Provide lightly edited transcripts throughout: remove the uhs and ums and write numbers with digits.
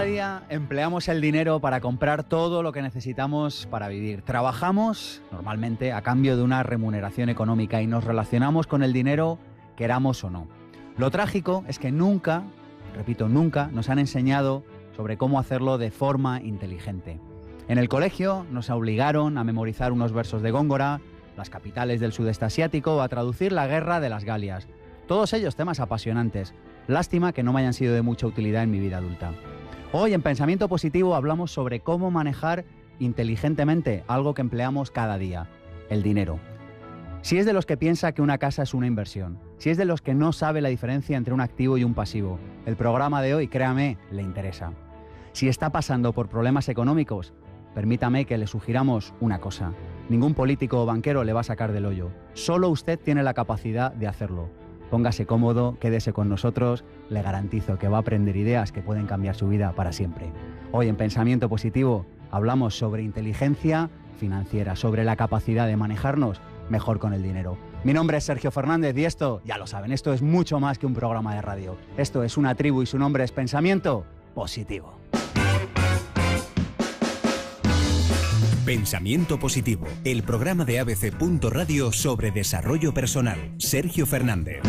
Cada día empleamos el dinero para comprar todo lo que necesitamos para vivir. Trabajamos, normalmente, a cambio de una remuneración económica y nos relacionamos con el dinero, queramos o no. Lo trágico es que nunca, repito, nunca nos han enseñado sobre cómo hacerlo de forma inteligente. En el colegio nos obligaron a memorizar unos versos de Góngora, las capitales del sudeste asiático o a traducir la guerra de las Galias. Todos ellos temas apasionantes. Lástima que no me hayan sido de mucha utilidad en mi vida adulta. Hoy en Pensamiento Positivo hablamos sobre cómo manejar inteligentemente algo que empleamos cada día, el dinero. Si es de los que piensa que una casa es una inversión, si es de los que no sabe la diferencia entre un activo y un pasivo, el programa de hoy, créame, le interesa. Si está pasando por problemas económicos, permítame que le sugiramos una cosa. Ningún político o banquero le va a sacar del hoyo. Solo usted tiene la capacidad de hacerlo. Póngase cómodo, quédese con nosotros, le garantizo que va a aprender ideas que pueden cambiar su vida para siempre. Hoy en Pensamiento Positivo hablamos sobre inteligencia financiera, sobre la capacidad de manejarnos mejor con el dinero. Mi nombre es Sergio Fernández y esto, ya lo saben, esto es mucho más que un programa de radio. Esto es una tribu y su nombre es Pensamiento Positivo. Pensamiento Positivo, el programa de ABC.radio sobre desarrollo personal. Sergio Fernández.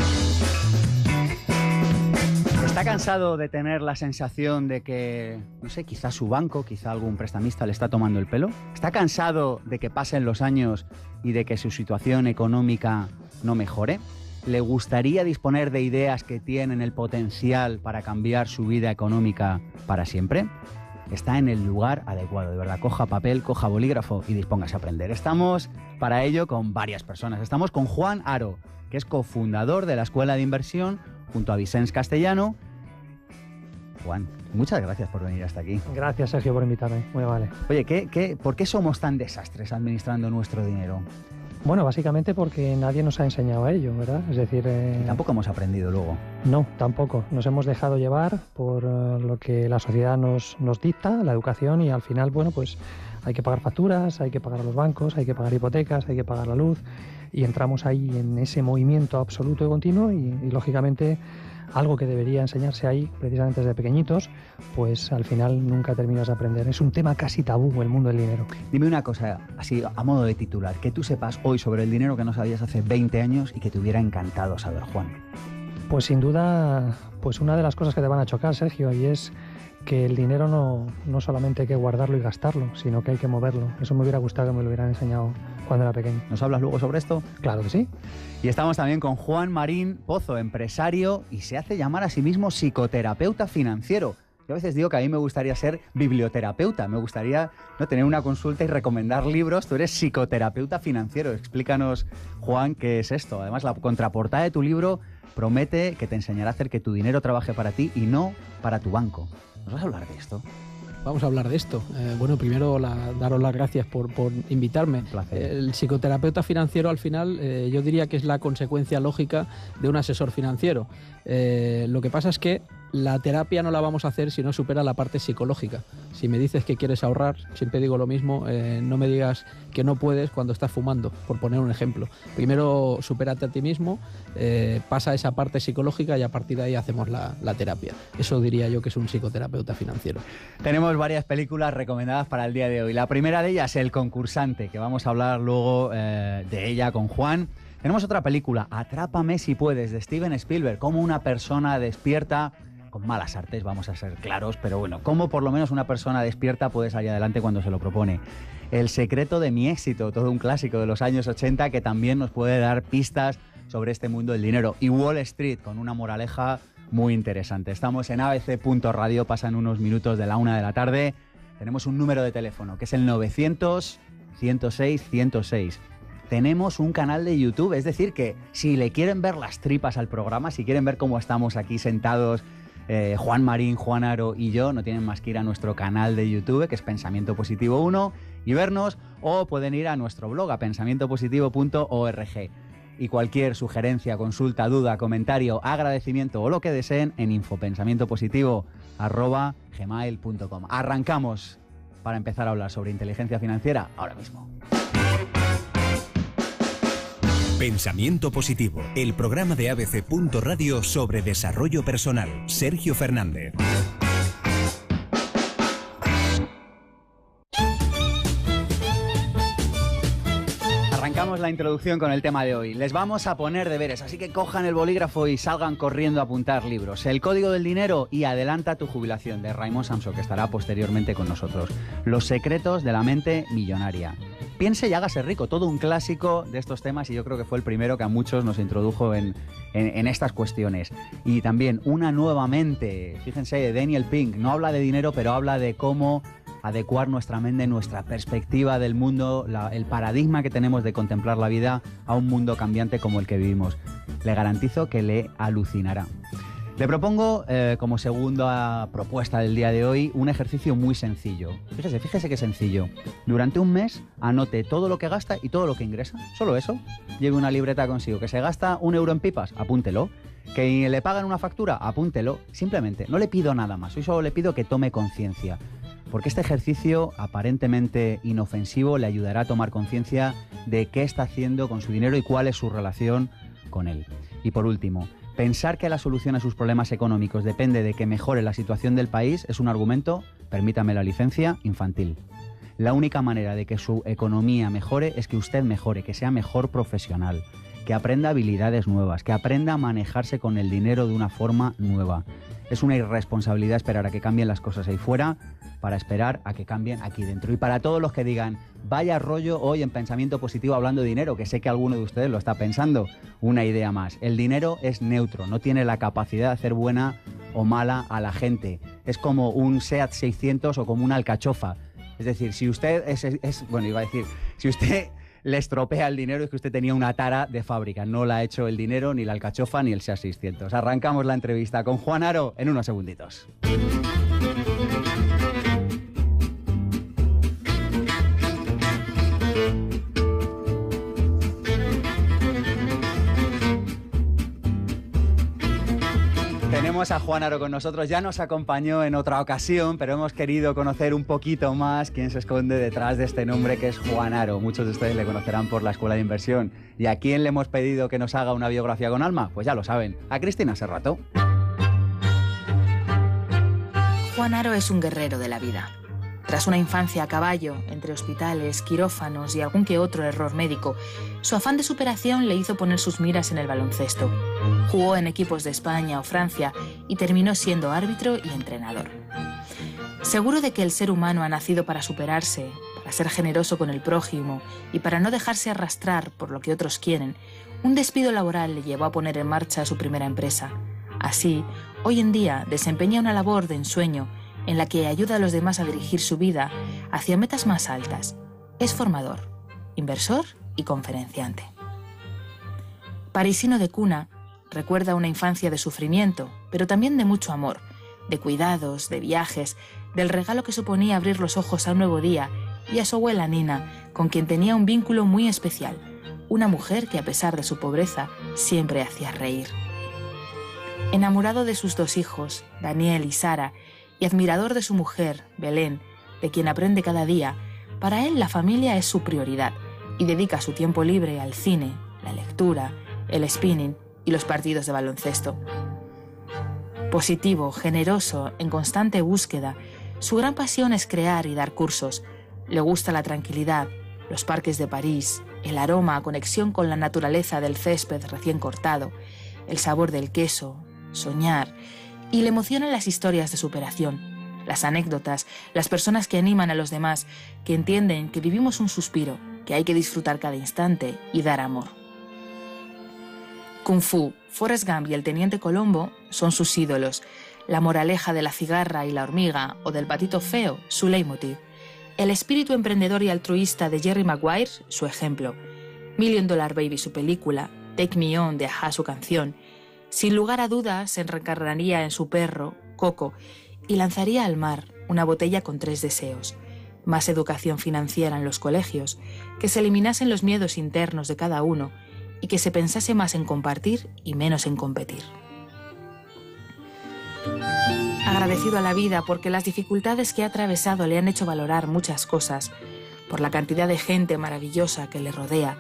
¿Está cansado de tener la sensación de que, no sé, quizá su banco, quizá algún prestamista le está tomando el pelo? ¿Está cansado de que pasen los años y de que su situación económica no mejore? ¿Le gustaría disponer de ideas que tienen el potencial para cambiar su vida económica para siempre? Está en el lugar adecuado, de verdad. Coja papel, coja bolígrafo y dispóngase a aprender. Estamos para ello con varias personas. Estamos con Juan Aro, que es cofundador de la Escuela de Inversión, junto a Vicens Castellano. Juan, muchas gracias por venir hasta aquí. Gracias, Sergio, por invitarme. Muy vale. Oye, ¿por qué somos tan desastres administrando nuestro dinero? Bueno, básicamente porque nadie nos ha enseñado a ello, ¿verdad? Es decir... Y tampoco hemos aprendido luego. No, tampoco. Nos hemos dejado llevar por lo que la sociedad nos dicta, la educación, y al final, bueno, pues hay que pagar facturas, hay que pagar a los bancos, hay que pagar hipotecas, hay que pagar la luz, y entramos ahí en ese movimiento absoluto y continuo y lógicamente, algo que debería enseñarse ahí precisamente desde pequeñitos, pues al final nunca terminas de aprender. Es un tema casi tabú el mundo del dinero. Dime una cosa, así a modo de titular, que tú sepas hoy sobre el dinero que no sabías hace 20 años y que te hubiera encantado saber, Juan. Pues sin duda, pues una de las cosas que te van a chocar, Sergio, y es que el dinero no solamente hay que guardarlo y gastarlo, sino que hay que moverlo. Eso me hubiera gustado que me lo hubieran enseñado cuando era pequeño. ¿Nos hablas luego sobre esto? Claro que sí. Y estamos también con Juan Marín Pozo, empresario y se hace llamar a sí mismo psicoterapeuta financiero. Yo a veces digo que a mí me gustaría ser biblioterapeuta, me gustaría tener una consulta y recomendar libros. Tú eres psicoterapeuta financiero. Explícanos, Juan, qué es esto. Además, la contraportada de tu libro promete que te enseñará a hacer que tu dinero trabaje para ti y no para tu banco. ¿Nos vas a hablar de esto? Vamos a hablar de esto. Bueno, primero daros las gracias por invitarme. Un placer. El psicoterapeuta financiero al final yo diría que es la consecuencia lógica de un asesor financiero. Lo que pasa es que la terapia no la vamos a hacer si no supera la parte psicológica. Si me dices que quieres ahorrar, siempre digo lo mismo, no me digas que no puedes cuando estás fumando, por poner un ejemplo. Primero supérate a ti mismo, pasa esa parte psicológica y a partir de ahí hacemos la terapia. Eso diría yo que es un psicoterapeuta financiero. Tenemos varias películas recomendadas para el día de hoy. La primera de ellas, El concursante, que vamos a hablar luego de ella con Juan. Tenemos otra película, Atrápame si puedes, de Steven Spielberg, cómo una persona despierta, con malas artes, vamos a ser claros, pero bueno, cómo por lo menos una persona despierta puede salir adelante cuando se lo propone. El secreto de mi éxito, todo un clásico de los años 80 que también nos puede dar pistas sobre este mundo del dinero. Y Wall Street, con una moraleja muy interesante. Estamos en abc.radio, pasan unos minutos de la 1 de la tarde. Tenemos un número de teléfono que es el 900-106-106. Tenemos un canal de YouTube, es decir que si le quieren ver las tripas al programa, si quieren ver cómo estamos aquí sentados, Juan Marín, Juan Aro y yo, no tienen más que ir a nuestro canal de YouTube, que es Pensamiento Positivo 1, y vernos, o pueden ir a nuestro blog, a pensamientopositivo.org. Y cualquier sugerencia, consulta, duda, comentario, agradecimiento o lo que deseen en infopensamientopositivo@gmail.com. Arrancamos para empezar a hablar sobre inteligencia financiera ahora mismo. Pensamiento Positivo, el programa de ABC.radio sobre desarrollo personal. Sergio Fernández. empezamos la introducción con el tema de hoy. Les vamos a poner deberes, así que cojan el bolígrafo y salgan corriendo a apuntar libros. El código del dinero y adelanta tu jubilación, de Raymond Samson, que estará posteriormente con nosotros. Los secretos de la mente millonaria. Piense y hágase rico, todo un clásico de estos temas, y yo creo que fue el primero que a muchos nos introdujo en estas cuestiones. Y también Una nueva mente, fíjense, de Daniel Pink, no habla de dinero, pero habla de cómo adecuar nuestra mente, nuestra perspectiva del mundo, el paradigma que tenemos de contemplar la vida a un mundo cambiante como el que vivimos. Le garantizo que le alucinará. Le propongo, como segunda propuesta del día de hoy, un ejercicio muy sencillo. Fíjese qué sencillo. Durante un mes, anote todo lo que gasta y todo lo que ingresa. Solo eso. Lleve una libreta consigo. Que se gasta 1 euro en pipas, apúntelo. Que le pagan una factura, apúntelo. Simplemente, no le pido nada más. Hoy solo le pido que tome conciencia. Porque este ejercicio, aparentemente inofensivo, le ayudará a tomar conciencia de qué está haciendo con su dinero y cuál es su relación con él. Y por último, pensar que la solución a sus problemas económicos depende de que mejore la situación del país es un argumento, permítame la licencia, infantil. La única manera de que su economía mejore es que usted mejore, que sea mejor profesional, que aprenda habilidades nuevas, que aprenda a manejarse con el dinero de una forma nueva. Es una irresponsabilidad esperar a que cambien las cosas ahí fuera para esperar a que cambien aquí dentro. Y para todos los que digan, vaya rollo hoy en Pensamiento Positivo hablando de dinero, que sé que alguno de ustedes lo está pensando, una idea más. El dinero es neutro, no tiene la capacidad de hacer buena o mala a la gente. Es como un SEAT 600 o como una alcachofa. Es decir, si usted si usted le estropea el dinero, es que usted tenía una tara de fábrica. No la ha hecho el dinero, ni la alcachofa, ni el SEAT 600. Arrancamos la entrevista con Juan Haro en unos segunditos. Tenemos a Juan Haro con nosotros, ya nos acompañó en otra ocasión, pero hemos querido conocer un poquito más quién se esconde detrás de este nombre que es Juan Haro. Muchos de ustedes le conocerán por la Escuela de Inversión. ¿Y a quién le hemos pedido que nos haga una biografía con alma? Pues ya lo saben, a Cristina Serrato. Juan Haro es un guerrero de la vida. Tras una infancia a caballo, entre hospitales, quirófanos y algún que otro error médico, su afán de superación le hizo poner sus miras en el baloncesto. Jugó en equipos de España o Francia y terminó siendo árbitro y entrenador. Seguro de que el ser humano ha nacido para superarse, para ser generoso con el prójimo y para no dejarse arrastrar por lo que otros quieren, un despido laboral le llevó a poner en marcha su primera empresa. Así, hoy en día desempeña una labor de ensueño en la que ayuda a los demás a dirigir su vida hacia metas más altas. Es formador, inversor y conferenciante. Parisino de cuna, recuerda una infancia de sufrimiento, pero también de mucho amor, de cuidados, de viajes, del regalo que suponía abrir los ojos a un nuevo día y a su abuela Nina, con quien tenía un vínculo muy especial, una mujer que a pesar de su pobreza siempre hacía reír. Enamorado de sus 2 hijos, Daniel y Sara, y admirador de su mujer, Belén, de quien aprende cada día, para él la familia es su prioridad y dedica su tiempo libre al cine, la lectura, el spinning y los partidos de baloncesto. Positivo, generoso, en constante búsqueda, su gran pasión es crear y dar cursos. Le gusta la tranquilidad, los parques de París, el aroma a conexión con la naturaleza del césped recién cortado, el sabor del queso, soñar, y le emocionan las historias de superación, las anécdotas, las personas que animan a los demás, que entienden que vivimos un suspiro, que hay que disfrutar cada instante y dar amor. Kung Fu, Forrest Gump y el Teniente Colombo son sus ídolos, la moraleja de la cigarra y la hormiga o del patito feo, su leitmotiv, el espíritu emprendedor y altruista de Jerry Maguire, su ejemplo, $1 Million Baby, su película, Take Me On de A-ha, su canción. Sin lugar a dudas, se reencarnaría en su perro, Coco, y lanzaría al mar una botella con 3 deseos. Más educación financiera en los colegios, que se eliminasen los miedos internos de cada uno y que se pensase más en compartir y menos en competir. Agradecido a la vida porque las dificultades que ha atravesado le han hecho valorar muchas cosas, por la cantidad de gente maravillosa que le rodea,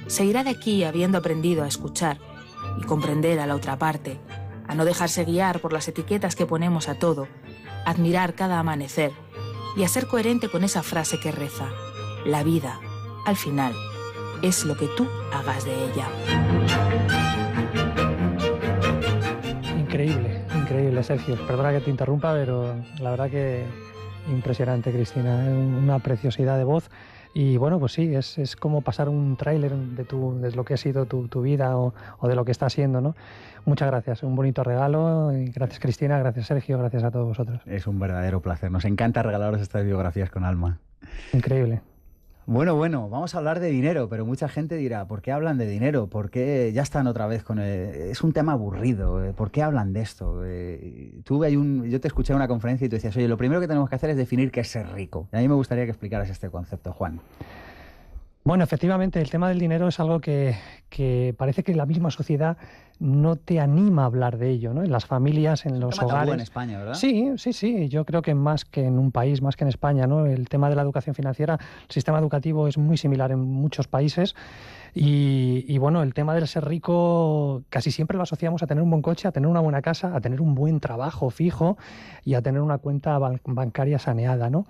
se irá de aquí habiendo aprendido a escuchar y comprender a la otra parte, a no dejarse guiar por las etiquetas que ponemos a todo, a admirar cada amanecer y a ser coherente con esa frase que reza: la vida, al final, es lo que tú hagas de ella. Increíble, Sergio. Perdona que te interrumpa, pero la verdad que impresionante, Cristina. Una preciosidad de voz. Y bueno, pues sí, es como pasar un tráiler de lo que ha sido tu vida o de lo que está siendo, ¿no? Muchas gracias, un bonito regalo. Y gracias, Cristina, gracias, Sergio, gracias a todos vosotros. Es un verdadero placer. Nos encanta regalaros estas biografías con alma. Increíble. Bueno, vamos a hablar de dinero, pero mucha gente dirá, ¿por qué hablan de dinero? ¿Por qué ya están otra vez con es un tema aburrido? ¿Por qué hablan de esto? Yo te escuché en una conferencia y tú decías, oye, lo primero que tenemos que hacer es definir qué es ser rico. Y a mí me gustaría que explicaras este concepto, Juan. Bueno, efectivamente, el tema del dinero es algo que parece que la misma sociedad no te anima a hablar de ello, ¿no? En las familias, en los hogares. Tabú en España, ¿verdad? Sí. Yo creo que más que en un país, más que en España, ¿no? El tema de la educación financiera, el sistema educativo es muy similar en muchos países. Y bueno, el tema del ser rico casi siempre lo asociamos a tener un buen coche, a tener una buena casa, a tener un buen trabajo fijo y a tener una cuenta bancaria saneada, ¿no?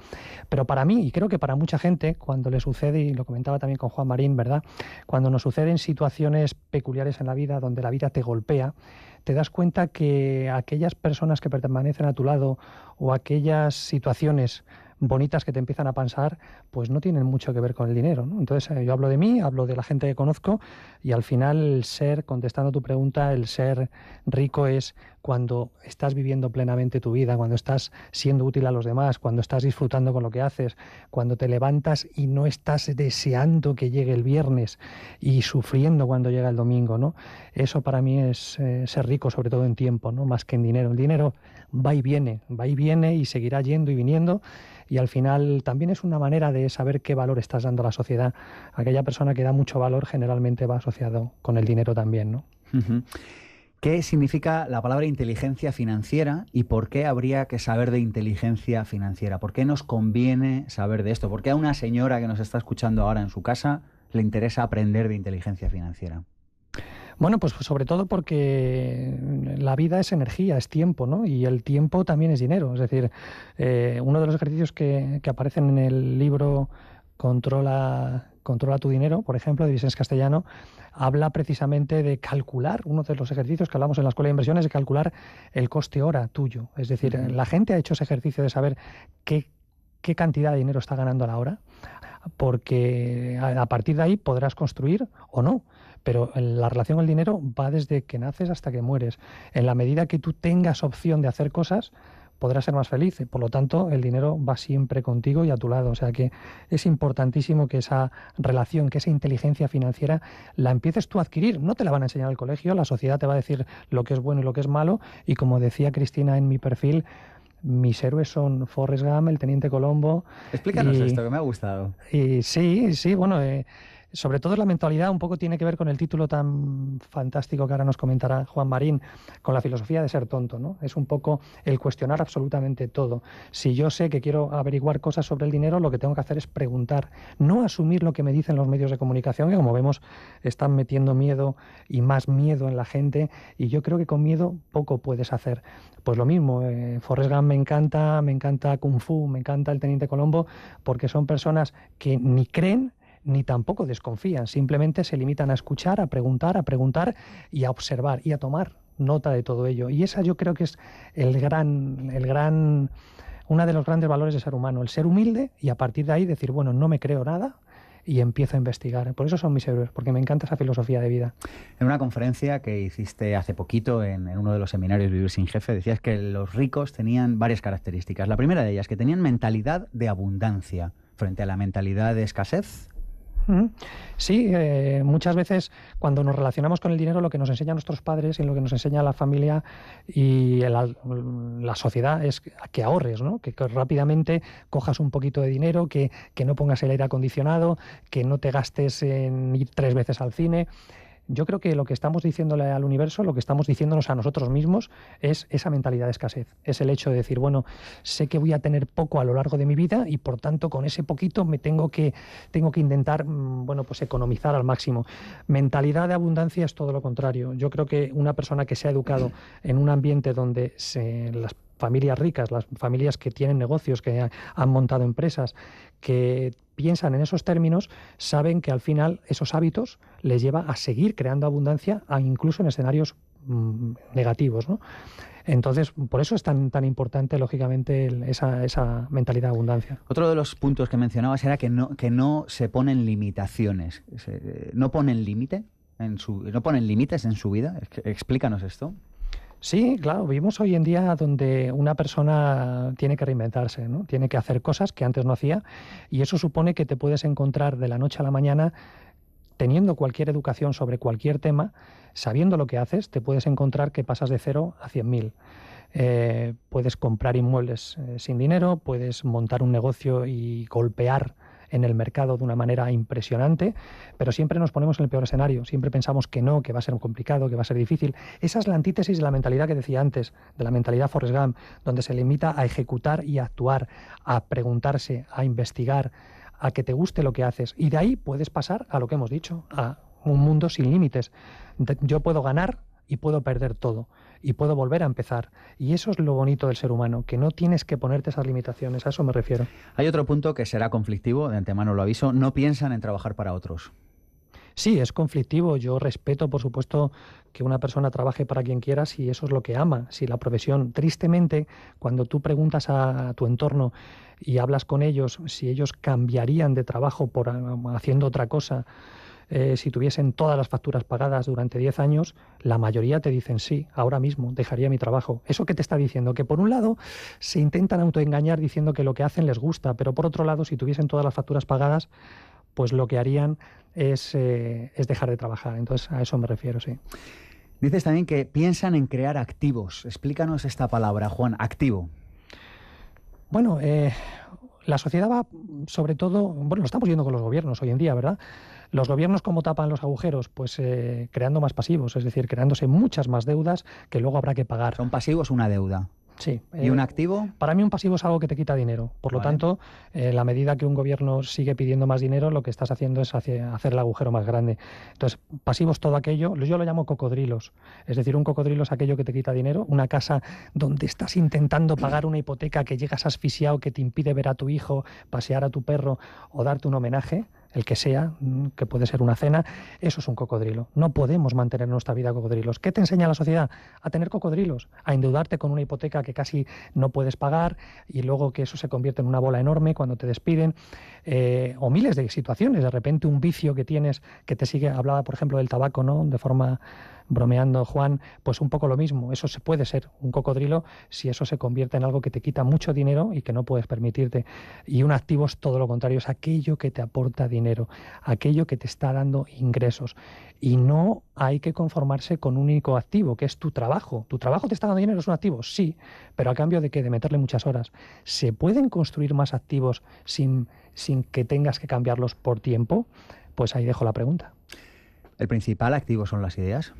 Pero para mí, y creo que para mucha gente, cuando le sucede, y lo comentaba también con Juan Marín, ¿verdad? Cuando nos suceden situaciones peculiares en la vida, donde la vida te golpea, te das cuenta que aquellas personas que permanecen a tu lado o aquellas situaciones bonitas que te empiezan a pasar, pues no tienen mucho que ver con el dinero, ¿no? Entonces yo hablo de mí, hablo de la gente que conozco y al final el ser, contestando a tu pregunta, el ser rico es cuando estás viviendo plenamente tu vida, cuando estás siendo útil a los demás, cuando estás disfrutando con lo que haces, cuando te levantas y no estás deseando que llegue el viernes y sufriendo cuando llega el domingo, ¿no? Eso para mí es ser rico, sobre todo en tiempo, ¿no? Más que en dinero. El dinero va y viene y seguirá yendo y viniendo. Y al final también es una manera de saber qué valor estás dando a la sociedad. Aquella persona que da mucho valor generalmente va asociado con el dinero también, ¿no? Uh-huh. ¿Qué significa la palabra inteligencia financiera y por qué habría que saber de inteligencia financiera? ¿Por qué nos conviene saber de esto? ¿Por qué a una señora que nos está escuchando ahora en su casa le interesa aprender de inteligencia financiera? Bueno, pues sobre todo porque la vida es energía, es tiempo, ¿no? Y el tiempo también es dinero. Es decir, uno de los ejercicios que aparecen en el libro Controla tu dinero, por ejemplo, de Vicens Castellano, habla precisamente de calcular, uno de los ejercicios que hablamos en la Escuela de Inversiones, de calcular el coste hora tuyo. Es decir, la gente ha hecho ese ejercicio de saber qué cantidad de dinero está ganando a la hora, porque a partir de ahí podrás construir o no. Pero la relación con el dinero va desde que naces hasta que mueres. En la medida que tú tengas opción de hacer cosas, podrás ser más feliz. Por lo tanto, el dinero va siempre contigo y a tu lado. O sea que es importantísimo que esa relación, que esa inteligencia financiera la empieces tú a adquirir. No te la van a enseñar al colegio, la sociedad te va a decir lo que es bueno y lo que es malo. Y como decía Cristina en mi perfil, mis héroes son Forrest Gump, el Teniente Colombo. Explícanos esto, que me ha gustado. Y sí, bueno... sobre todo la mentalidad un poco tiene que ver con el título tan fantástico que ahora nos comentará Juan Marín, con la filosofía de ser tonto, ¿no? Es un poco el cuestionar absolutamente todo. Si yo sé que quiero averiguar cosas sobre el dinero, lo que tengo que hacer es preguntar, no asumir lo que me dicen los medios de comunicación, que como vemos están metiendo miedo y más miedo en la gente, y yo creo que con miedo poco puedes hacer. Pues lo mismo, Forrest Gump me encanta Kung Fu, me encanta el Teniente Colombo, porque son personas que ni creen ni tampoco desconfían, simplemente se limitan a escuchar, a preguntar y a observar y a tomar nota de todo ello. Y esa yo creo que es uno de los grandes valores del ser humano, el ser humilde y a partir de ahí decir, bueno, no me creo nada y empiezo a investigar. Por eso son mis héroes, porque me encanta esa filosofía de vida. En una conferencia que hiciste hace poquito en uno de los seminarios Vivir sin Jefe, decías que los ricos tenían varias características. La primera de ellas, que tenían mentalidad de abundancia frente a la mentalidad de escasez. Sí, muchas veces cuando nos relacionamos con el dinero, lo que nos enseñan nuestros padres y lo que nos enseña la familia y la sociedad es que ahorres, ¿no? Que rápidamente cojas un poquito de dinero, que no pongas el aire acondicionado, que no te gastes en ir 3 veces al cine. Yo creo que lo que estamos diciéndole al universo, lo que estamos diciéndonos a nosotros mismos, es esa mentalidad de escasez. Es el hecho de decir, bueno, sé que voy a tener poco a lo largo de mi vida y por tanto con ese poquito me tengo que intentar, bueno, pues economizar al máximo. Mentalidad de abundancia es todo lo contrario. Yo creo que una persona que se ha educado en un ambiente donde familias ricas, las familias que tienen negocios, que han montado empresas, que piensan en esos términos, saben que al final esos hábitos les lleva a seguir creando abundancia, incluso en escenarios negativos, ¿no? Entonces, por eso es tan importante, lógicamente, esa mentalidad de abundancia. Otro de los puntos que mencionabas era que no se ponen limitaciones. ¿No ponen límite? ¿No ponen límites en su vida? Explícanos esto. Sí, claro, vivimos hoy en día donde una persona tiene que reinventarse, ¿no? Tiene que hacer cosas que antes no hacía, y eso supone que te puedes encontrar de la noche a la mañana teniendo cualquier educación sobre cualquier tema, sabiendo lo que haces, te puedes encontrar que pasas de 0 a 100.000. Puedes comprar inmuebles sin dinero, puedes montar un negocio y golpear en el mercado de una manera impresionante, pero siempre nos ponemos en el peor escenario, siempre pensamos que no, que va a ser complicado, que va a ser difícil. Esa es la antítesis de la mentalidad que decía antes, de la mentalidad Forrest Gump, donde se limita a ejecutar y a actuar, a preguntarse, a investigar, a que te guste lo que haces. Y de ahí puedes pasar a lo que hemos dicho, a un mundo sin límites. Yo puedo ganar y puedo perder todo, y puedo volver a empezar. Y eso es lo bonito del ser humano, que no tienes que ponerte esas limitaciones, a eso me refiero. Hay otro punto que será conflictivo, de antemano lo aviso: no piensan en trabajar para otros. Sí, es conflictivo. Yo respeto, por supuesto, que una persona trabaje para quien quiera si eso es lo que ama, si la profesión. Tristemente, cuando tú preguntas a tu entorno y hablas con ellos si ellos cambiarían de trabajo por haciendo otra cosa, si tuviesen todas las facturas pagadas durante 10 años, la mayoría te dicen sí, ahora mismo dejaría mi trabajo. ¿Eso qué te está diciendo? Que por un lado se intentan autoengañar diciendo que lo que hacen les gusta, pero por otro lado, si tuviesen todas las facturas pagadas, pues lo que harían es dejar de trabajar. Entonces, a eso me refiero, sí. Dices también que piensan en crear activos. Explícanos esta palabra, Juan, activo. Bueno, la sociedad va, sobre todo, bueno, lo estamos viendo con los gobiernos hoy en día, ¿verdad? Los gobiernos, ¿cómo tapan los agujeros? Pues creando más pasivos, es decir, creándose muchas más deudas que luego habrá que pagar. ¿Son pasivos una deuda? Sí. ¿Y un activo? Para mí un pasivo es algo que te quita dinero. Por lo tanto, la medida que un gobierno sigue pidiendo más dinero, lo que estás haciendo es hacer el agujero más grande. Entonces, pasivos todo aquello, yo lo llamo cocodrilos. Es decir, un cocodrilo es aquello que te quita dinero, una casa donde estás intentando pagar una hipoteca que llegas asfixiado, que te impide ver a tu hijo, pasear a tu perro o darte un homenaje, el que sea, que puede ser una cena. Eso es un cocodrilo. No podemos mantener nuestra vida cocodrilos. ¿Qué te enseña la sociedad? A tener cocodrilos, a endeudarte con una hipoteca que casi no puedes pagar y luego que eso se convierte en una bola enorme cuando te despiden, o miles de situaciones. De repente un vicio que tienes que te sigue. Hablaba, por ejemplo, del tabaco, ¿no? De forma bromeando, Juan, pues un poco lo mismo. Eso se puede ser un cocodrilo si eso se convierte en algo que te quita mucho dinero y que no puedes permitirte. Y un activo es todo lo contrario, es aquello que te aporta dinero, aquello que te está dando ingresos. Y no hay que conformarse con un único activo, que es tu trabajo. ¿Tu trabajo te está dando dinero? ¿Es un activo? Sí, pero a cambio de ¿qué? De meterle muchas horas. ¿Se pueden construir más activos sin que tengas que cambiarlos por tiempo? Pues ahí dejo la pregunta. ¿El principal activo son las ideas?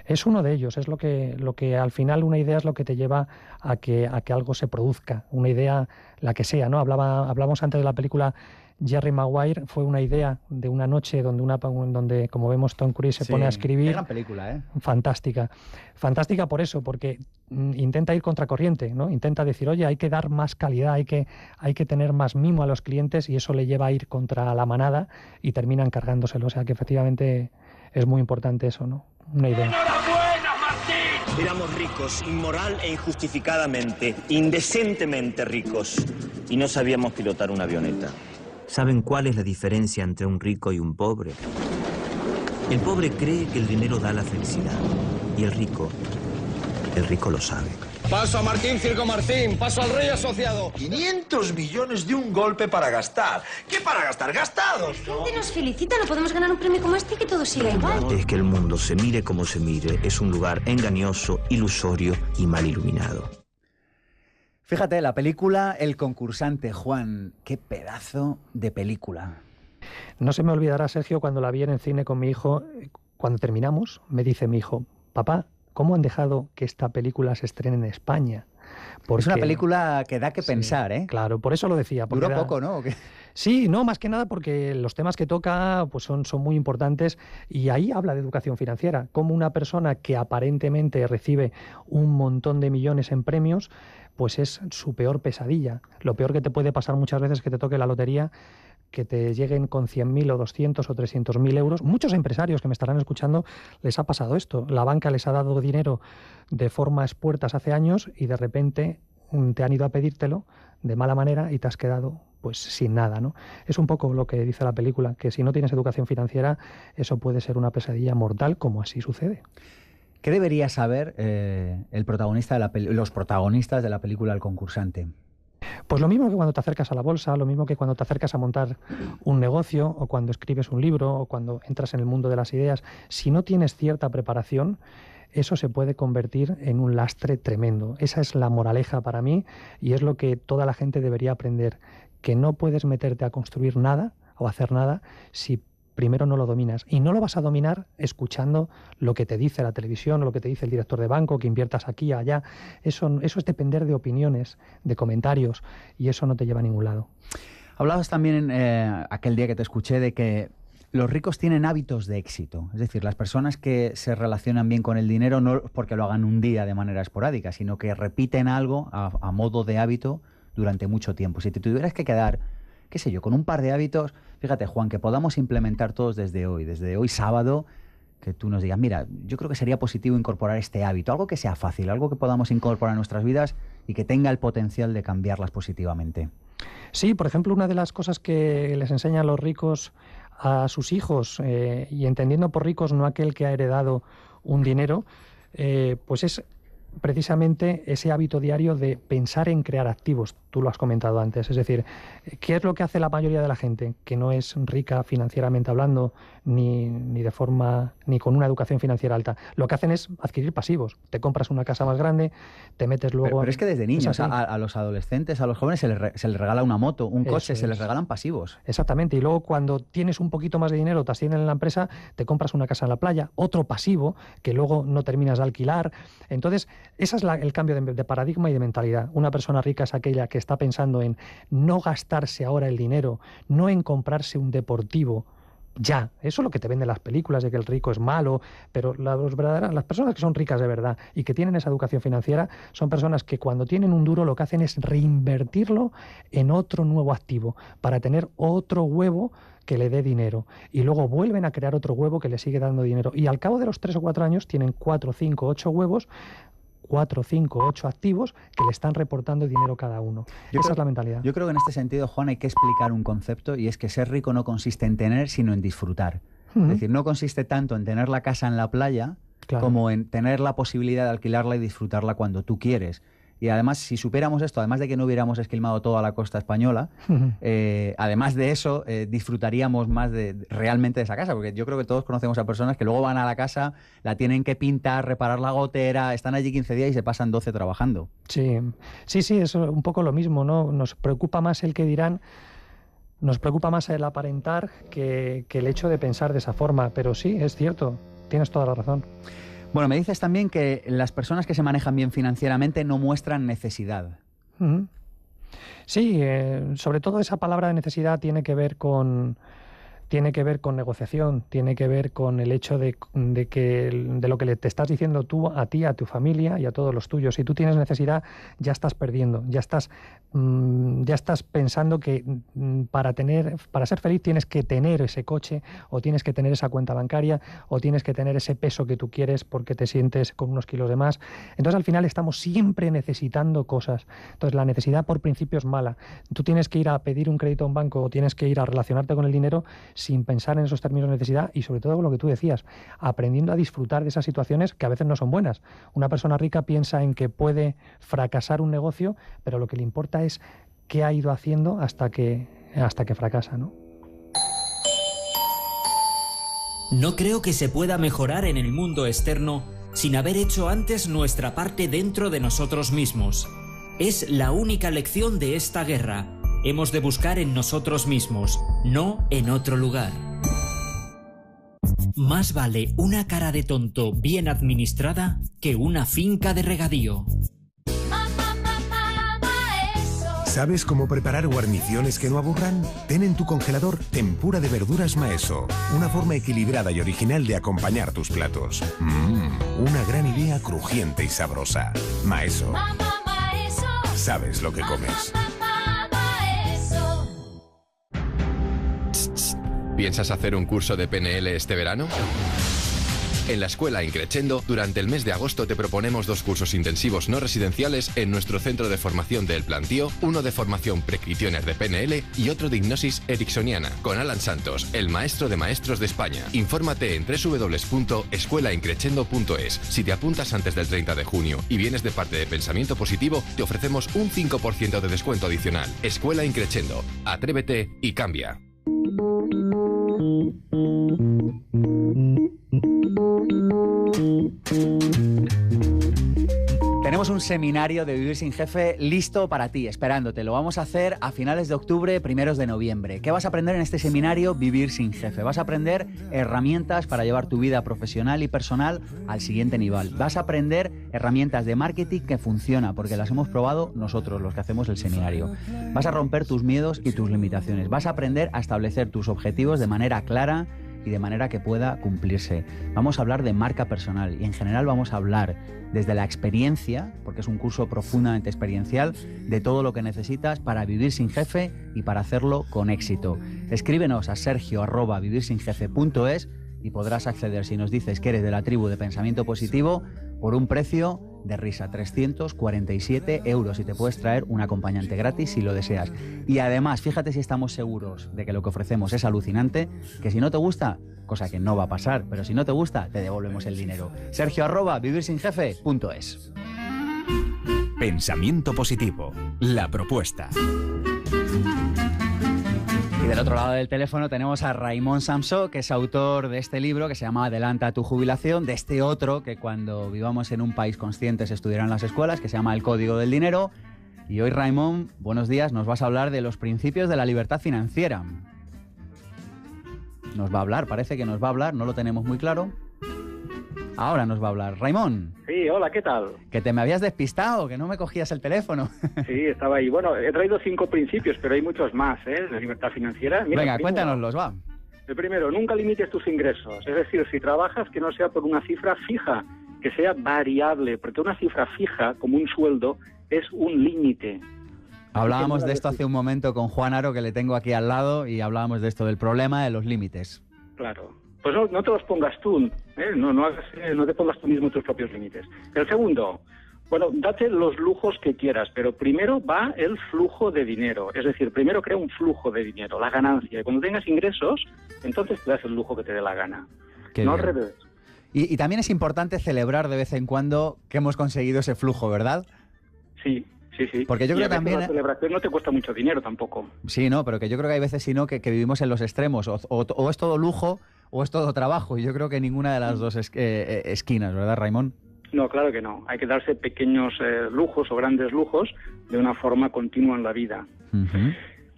Es uno de ellos, es lo que al final una idea es lo que te lleva a que algo se produzca, una idea, la que sea, ¿no? Hablamos antes de la película Jerry Maguire, fue una idea de una noche donde como vemos, Tom Cruise se pone a escribir. Qué gran película, ¿eh? Fantástica. Fantástica por eso, porque intenta ir contracorriente, ¿no? Intenta decir, oye, hay que dar más calidad, hay que tener más mimo a los clientes, y eso le lleva a ir contra la manada y terminan cargándoselo. O sea que efectivamente es muy importante eso, ¿no? Una idea. ¡Enhorabuena, Martín! Éramos ricos, inmoral e injustificadamente, indecentemente ricos, y no sabíamos pilotar una avioneta. ¿Saben cuál es la diferencia entre un rico y un pobre? El pobre cree que el dinero da la felicidad, y el rico lo sabe. Paso a Martín Circo Martín, paso al rey asociado. 500 millones de un golpe para gastar. ¿Qué para gastar? ¡Gastados! La gente nos felicita, no podemos ganar un premio como este y que todo siga igual. Es que el mundo, se mire como se mire, es un lugar engañoso, ilusorio y mal iluminado. Fíjate, la película El concursante, Juan, qué pedazo de película. No se me olvidará, Sergio, cuando la vi en el cine con mi hijo, cuando terminamos, me dice mi hijo, papá, ¿cómo han dejado que esta película se estrene en España? Es una película que da que pensar, ¿eh? Claro, por eso lo decía. Duró poco, ¿no? ¿O qué? Sí, no, más que nada porque los temas que toca pues son muy importantes, y ahí habla de educación financiera, como una persona que aparentemente recibe un montón de millones en premios, pues es su peor pesadilla. Lo peor que te puede pasar muchas veces es que te toque la lotería, que te lleguen con 100.000 o 200 o 300.000 euros. Muchos empresarios que me estarán escuchando les ha pasado esto. La banca les ha dado dinero de forma espuertas hace años y de repente te han ido a pedírtelo de mala manera y te has quedado pues sin nada, ¿no? Es un poco lo que dice la película, que si no tienes educación financiera, eso puede ser una pesadilla mortal, como así sucede. ¿Qué debería saber el protagonista de los protagonistas de la película El concursante? Pues lo mismo que cuando te acercas a la bolsa, lo mismo que cuando te acercas a montar un negocio, o cuando escribes un libro, o cuando entras en el mundo de las ideas. Si no tienes cierta preparación, eso se puede convertir en un lastre tremendo. Esa es la moraleja para mí, y es lo que toda la gente debería aprender, que no puedes meterte a construir nada o hacer nada si primero no lo dominas. Y no lo vas a dominar escuchando lo que te dice la televisión o lo que te dice el director de banco, que inviertas aquí, allá. Eso es depender de opiniones, de comentarios, y eso no te lleva a ningún lado. Hablabas también aquel día que te escuché de que los ricos tienen hábitos de éxito. Es decir, las personas que se relacionan bien con el dinero no porque lo hagan un día de manera esporádica, sino que repiten algo a modo de hábito durante mucho tiempo. Si te tuvieras que quedar, qué sé yo, con un par de hábitos, fíjate, Juan, que podamos implementar todos desde hoy sábado, que tú nos digas, mira, yo creo que sería positivo incorporar este hábito, algo que sea fácil, algo que podamos incorporar en nuestras vidas y que tenga el potencial de cambiarlas positivamente. Sí, por ejemplo, una de las cosas que les enseñan los ricos a sus hijos, y entendiendo por ricos no aquel que ha heredado un dinero, pues es precisamente ese hábito diario de pensar en crear activos. Tú lo has comentado antes. Es decir, ¿qué es lo que hace la mayoría de la gente que no es rica financieramente hablando, ni de forma, ni con una educación financiera alta? Lo que hacen es adquirir pasivos. Te compras una casa más grande, te metes luego... Pero es que desde niños a los adolescentes, a los jóvenes se les regala una moto, un coche, se les regalan pasivos. Exactamente. Y luego cuando tienes un poquito más de dinero, te ascienden en la empresa, te compras una casa en la playa, otro pasivo que luego no terminas de alquilar. Entonces, ese es el cambio de paradigma y de mentalidad. Una persona rica es aquella que está pensando en no gastarse ahora el dinero, no en comprarse un deportivo ya. Eso es lo que te venden las películas, de que el rico es malo, pero las personas que son ricas de verdad y que tienen esa educación financiera son personas que cuando tienen un duro lo que hacen es reinvertirlo en otro nuevo activo para tener otro huevo que le dé dinero, y luego vuelven a crear otro huevo que le sigue dando dinero, y al cabo de los 3 o 4 años tienen 4, 5, 8 huevos, 4, 5, 8 activos que le están reportando dinero cada uno. Esa es la mentalidad. Yo creo que en este sentido, Juan, hay que explicar un concepto, y es que ser rico no consiste en tener, sino en disfrutar. Es decir, no consiste tanto en tener la casa en la playa, claro, como en tener la posibilidad de alquilarla y disfrutarla cuando tú quieres. Y además, si supiéramos esto, además de que no hubiéramos esquilmado toda la costa española, además de eso, disfrutaríamos más realmente de esa casa, porque yo creo que todos conocemos a personas que luego van a la casa, la tienen que pintar, reparar la gotera, están allí 15 días y se pasan 12 trabajando. Sí, eso es un poco lo mismo, ¿no? Nos preocupa más el que dirán, nos preocupa más el aparentar que el hecho de pensar de esa forma, pero sí, es cierto, tienes toda la razón. Bueno, me dices también que las personas que se manejan bien financieramente no muestran necesidad. Sí, sobre todo esa palabra de necesidad tiene que ver con negociación, tiene que ver con el hecho de lo que te estás diciendo tú a ti, a tu familia y a todos los tuyos. Si tú tienes necesidad, ya estás perdiendo, ya estás pensando que para ser feliz tienes que tener ese coche, o tienes que tener esa cuenta bancaria, o tienes que tener ese peso que tú quieres porque te sientes con unos kilos de más. Entonces al final estamos siempre necesitando cosas. Entonces la necesidad por principio es mala. Tú tienes que ir a pedir un crédito a un banco, o tienes que ir a relacionarte con el dinero sin pensar en esos términos de necesidad, y sobre todo lo que tú decías, aprendiendo a disfrutar de esas situaciones que a veces no son buenas. Una persona rica piensa en que puede fracasar un negocio, pero lo que le importa es qué ha ido haciendo hasta que fracasa, ¿no? No creo que se pueda mejorar en el mundo externo sin haber hecho antes nuestra parte dentro de nosotros mismos. Es la única lección de esta guerra. Hemos de buscar en nosotros mismos, no en otro lugar. Más vale una cara de tonto bien administrada que una finca de regadío. ¿Sabes cómo preparar guarniciones que no aburran? Ten en tu congelador tempura de verduras Maeso, una forma equilibrada y original de acompañar tus platos. Una gran idea crujiente y sabrosa. Maeso. Sabes lo que comes. ¿Piensas hacer un curso de PNL este verano? En la Escuela Increchendo, durante el mes de agosto te proponemos 2 cursos intensivos no residenciales en nuestro centro de formación del Plantío, uno de formación pre-Questioner de PNL y otro de hipnosis ericksoniana, con Alan Santos, el maestro de maestros de España. Infórmate en www.escuelaincrechendo.es. Si te apuntas antes del 30 de junio y vienes de parte de Pensamiento Positivo, te ofrecemos un 5% de descuento adicional. Escuela Increchendo. Atrévete y cambia. Tenemos un seminario de Vivir sin Jefe listo para ti, esperándote. Lo vamos a hacer a finales de octubre, primeros de noviembre. ¿Qué vas a aprender en este seminario Vivir sin Jefe? Vas a aprender herramientas para llevar tu vida profesional y personal al siguiente nivel. Vas a aprender herramientas de marketing que funcionan, porque las hemos probado nosotros, los que hacemos el seminario. Vas a romper tus miedos y tus limitaciones. Vas a aprender a establecer tus objetivos de manera clara y de manera que pueda cumplirse. Vamos a hablar de marca personal y en general vamos a hablar desde la experiencia, porque es un curso profundamente experiencial, de todo lo que necesitas para vivir sin jefe y para hacerlo con éxito. Escríbenos a sergio@vivirsinjefe.es y podrás acceder, si nos dices que eres de la tribu de Pensamiento Positivo, por un precio de risa, 347 euros, y te puedes traer un acompañante gratis si lo deseas. Y además, fíjate si estamos seguros de que lo que ofrecemos es alucinante, que si no te gusta, cosa que no va a pasar, pero si no te gusta, te devolvemos el dinero. Sergio@vivirsinjefe.es. Pensamiento Positivo, la propuesta. Y del otro lado del teléfono tenemos a Raimon Samsó, que es autor de este libro que se llama Adelanta tu jubilación, de este otro que cuando vivamos en un país consciente se estudiará en las escuelas, que se llama El Código del Dinero. Y hoy, Raimon, buenos días, nos vas a hablar de los principios de la libertad financiera. Nos va a hablar, parece que nos va a hablar, no lo tenemos muy claro. Ahora nos va a hablar. Raimon. Sí, hola, ¿qué tal? Que te me habías despistado, que no me cogías el teléfono. Sí, estaba ahí. Bueno, he traído 5 principios, pero hay muchos más, ¿eh? De libertad financiera. Mira, venga, cuéntanoslos, va. El primero, nunca limites tus ingresos. Es decir, si trabajas, que no sea por una cifra fija, que sea variable, porque una cifra fija, como un sueldo, es un límite. Hablábamos de esto hace un momento con Juan Aro, que le tengo aquí al lado, y hablábamos de esto, del problema de los límites. Claro. Pues no te los pongas tú, ¿eh? No te pongas tú mismo tus propios límites. El segundo, bueno, date los lujos que quieras, pero primero va el flujo de dinero. Es decir, primero crea un flujo de dinero, la ganancia. Y cuando tengas ingresos, entonces te das el lujo que te dé la gana. Qué no bien. al revés. Y también es importante celebrar de vez en cuando que hemos conseguido ese flujo, ¿verdad? Sí. Porque yo creo que también... La celebración no te cuesta mucho dinero tampoco. Sí, no, pero que yo creo que hay veces, si no, que vivimos en los extremos. O es todo lujo o es todo trabajo. Y yo creo que ninguna de las dos esquinas, ¿verdad, Raimon? No, claro que no. Hay que darse pequeños lujos o grandes lujos de una forma continua en la vida.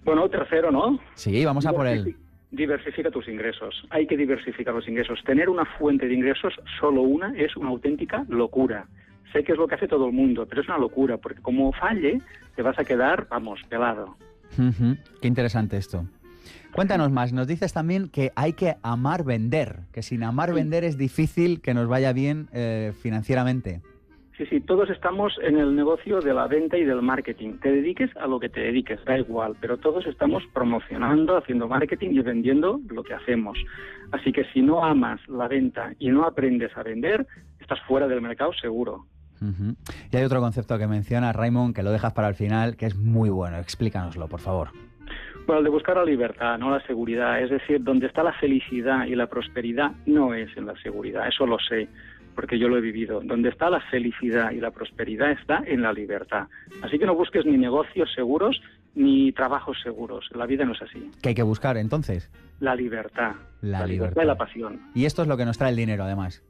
Bueno, tercero, ¿no? Sí, vamos a por él. Diversifica tus ingresos. Hay que diversificar los ingresos. Tener una fuente de ingresos, solo una, es una auténtica locura. Sé que es lo que hace todo el mundo, pero es una locura, porque como falle, te vas a quedar, vamos, pelado. Qué interesante esto. Cuéntanos más. Nos dices también que hay que amar vender, que sin amar vender es difícil que nos vaya bien financieramente. Sí, todos estamos en el negocio de la venta y del marketing. Te dediques a lo que te dediques, da igual, pero todos estamos promocionando, haciendo marketing y vendiendo lo que hacemos. Así que si no amas la venta y no aprendes a vender, estás fuera del mercado seguro. Y hay otro concepto que menciona Raimon, que lo dejas para el final, que es muy bueno. Explícanoslo, por favor. Bueno, el de buscar la libertad, no la seguridad. Es decir, donde está la felicidad y la prosperidad no es en la seguridad, eso lo sé, porque yo lo he vivido. Donde está la felicidad y la prosperidad está en la libertad. Así que no busques ni negocios seguros ni trabajos seguros. La vida no es así. ¿Qué hay que buscar, entonces? La libertad. La libertad y la pasión. Y esto es lo que nos trae el dinero, además.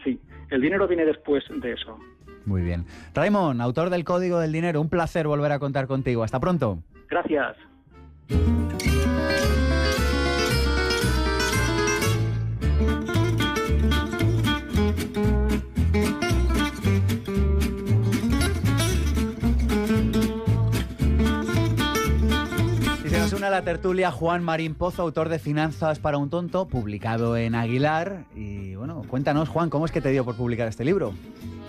Sí, el dinero viene después de eso. Muy bien. Raimon, autor del Código del Dinero, un placer volver a contar contigo. Hasta pronto. Gracias. la tertulia Juan Marín Pozo, autor de Finanzas para un tonto, publicado en Aguilar. Y bueno, cuéntanos, Juan, ¿cómo es que te dio por publicar este libro?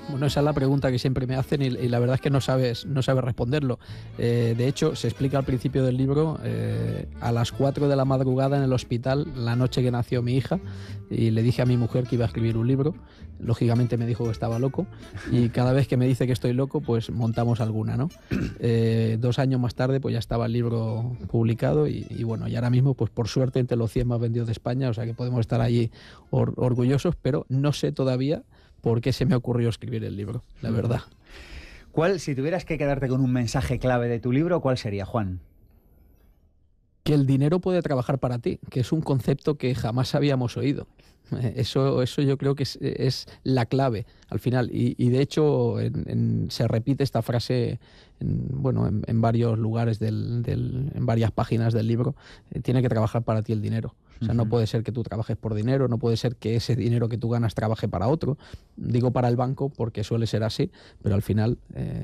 Bueno, esa es la pregunta que siempre me hacen y la verdad es que no sabes responderlo. De hecho, se explica al principio del libro, a las 4 de la madrugada en el hospital, la noche que nació mi hija, y le dije a mi mujer que iba a escribir un libro. Lógicamente me dijo que estaba loco y cada vez que me dice que estoy loco, pues montamos alguna, ¿no? 2 años más tarde, pues ya estaba el libro publicado y bueno, y ahora mismo, pues por suerte, entre los 100 más vendidos de España, o sea que podemos estar allí orgullosos, pero no sé todavía por qué se me ocurrió escribir el libro, la verdad. Si tuvieras que quedarte con un mensaje clave de tu libro, ¿cuál sería, Juan? Que el dinero puede trabajar para ti, que es un concepto que jamás habíamos oído. Eso yo creo que es la clave al final y de hecho se repite esta frase en varios lugares, en varias páginas del libro. Tiene que trabajar para ti el dinero. O sea, no puede ser que tú trabajes por dinero, no puede ser que ese dinero que tú ganas trabaje para otro. Digo para el banco porque suele ser así, pero al final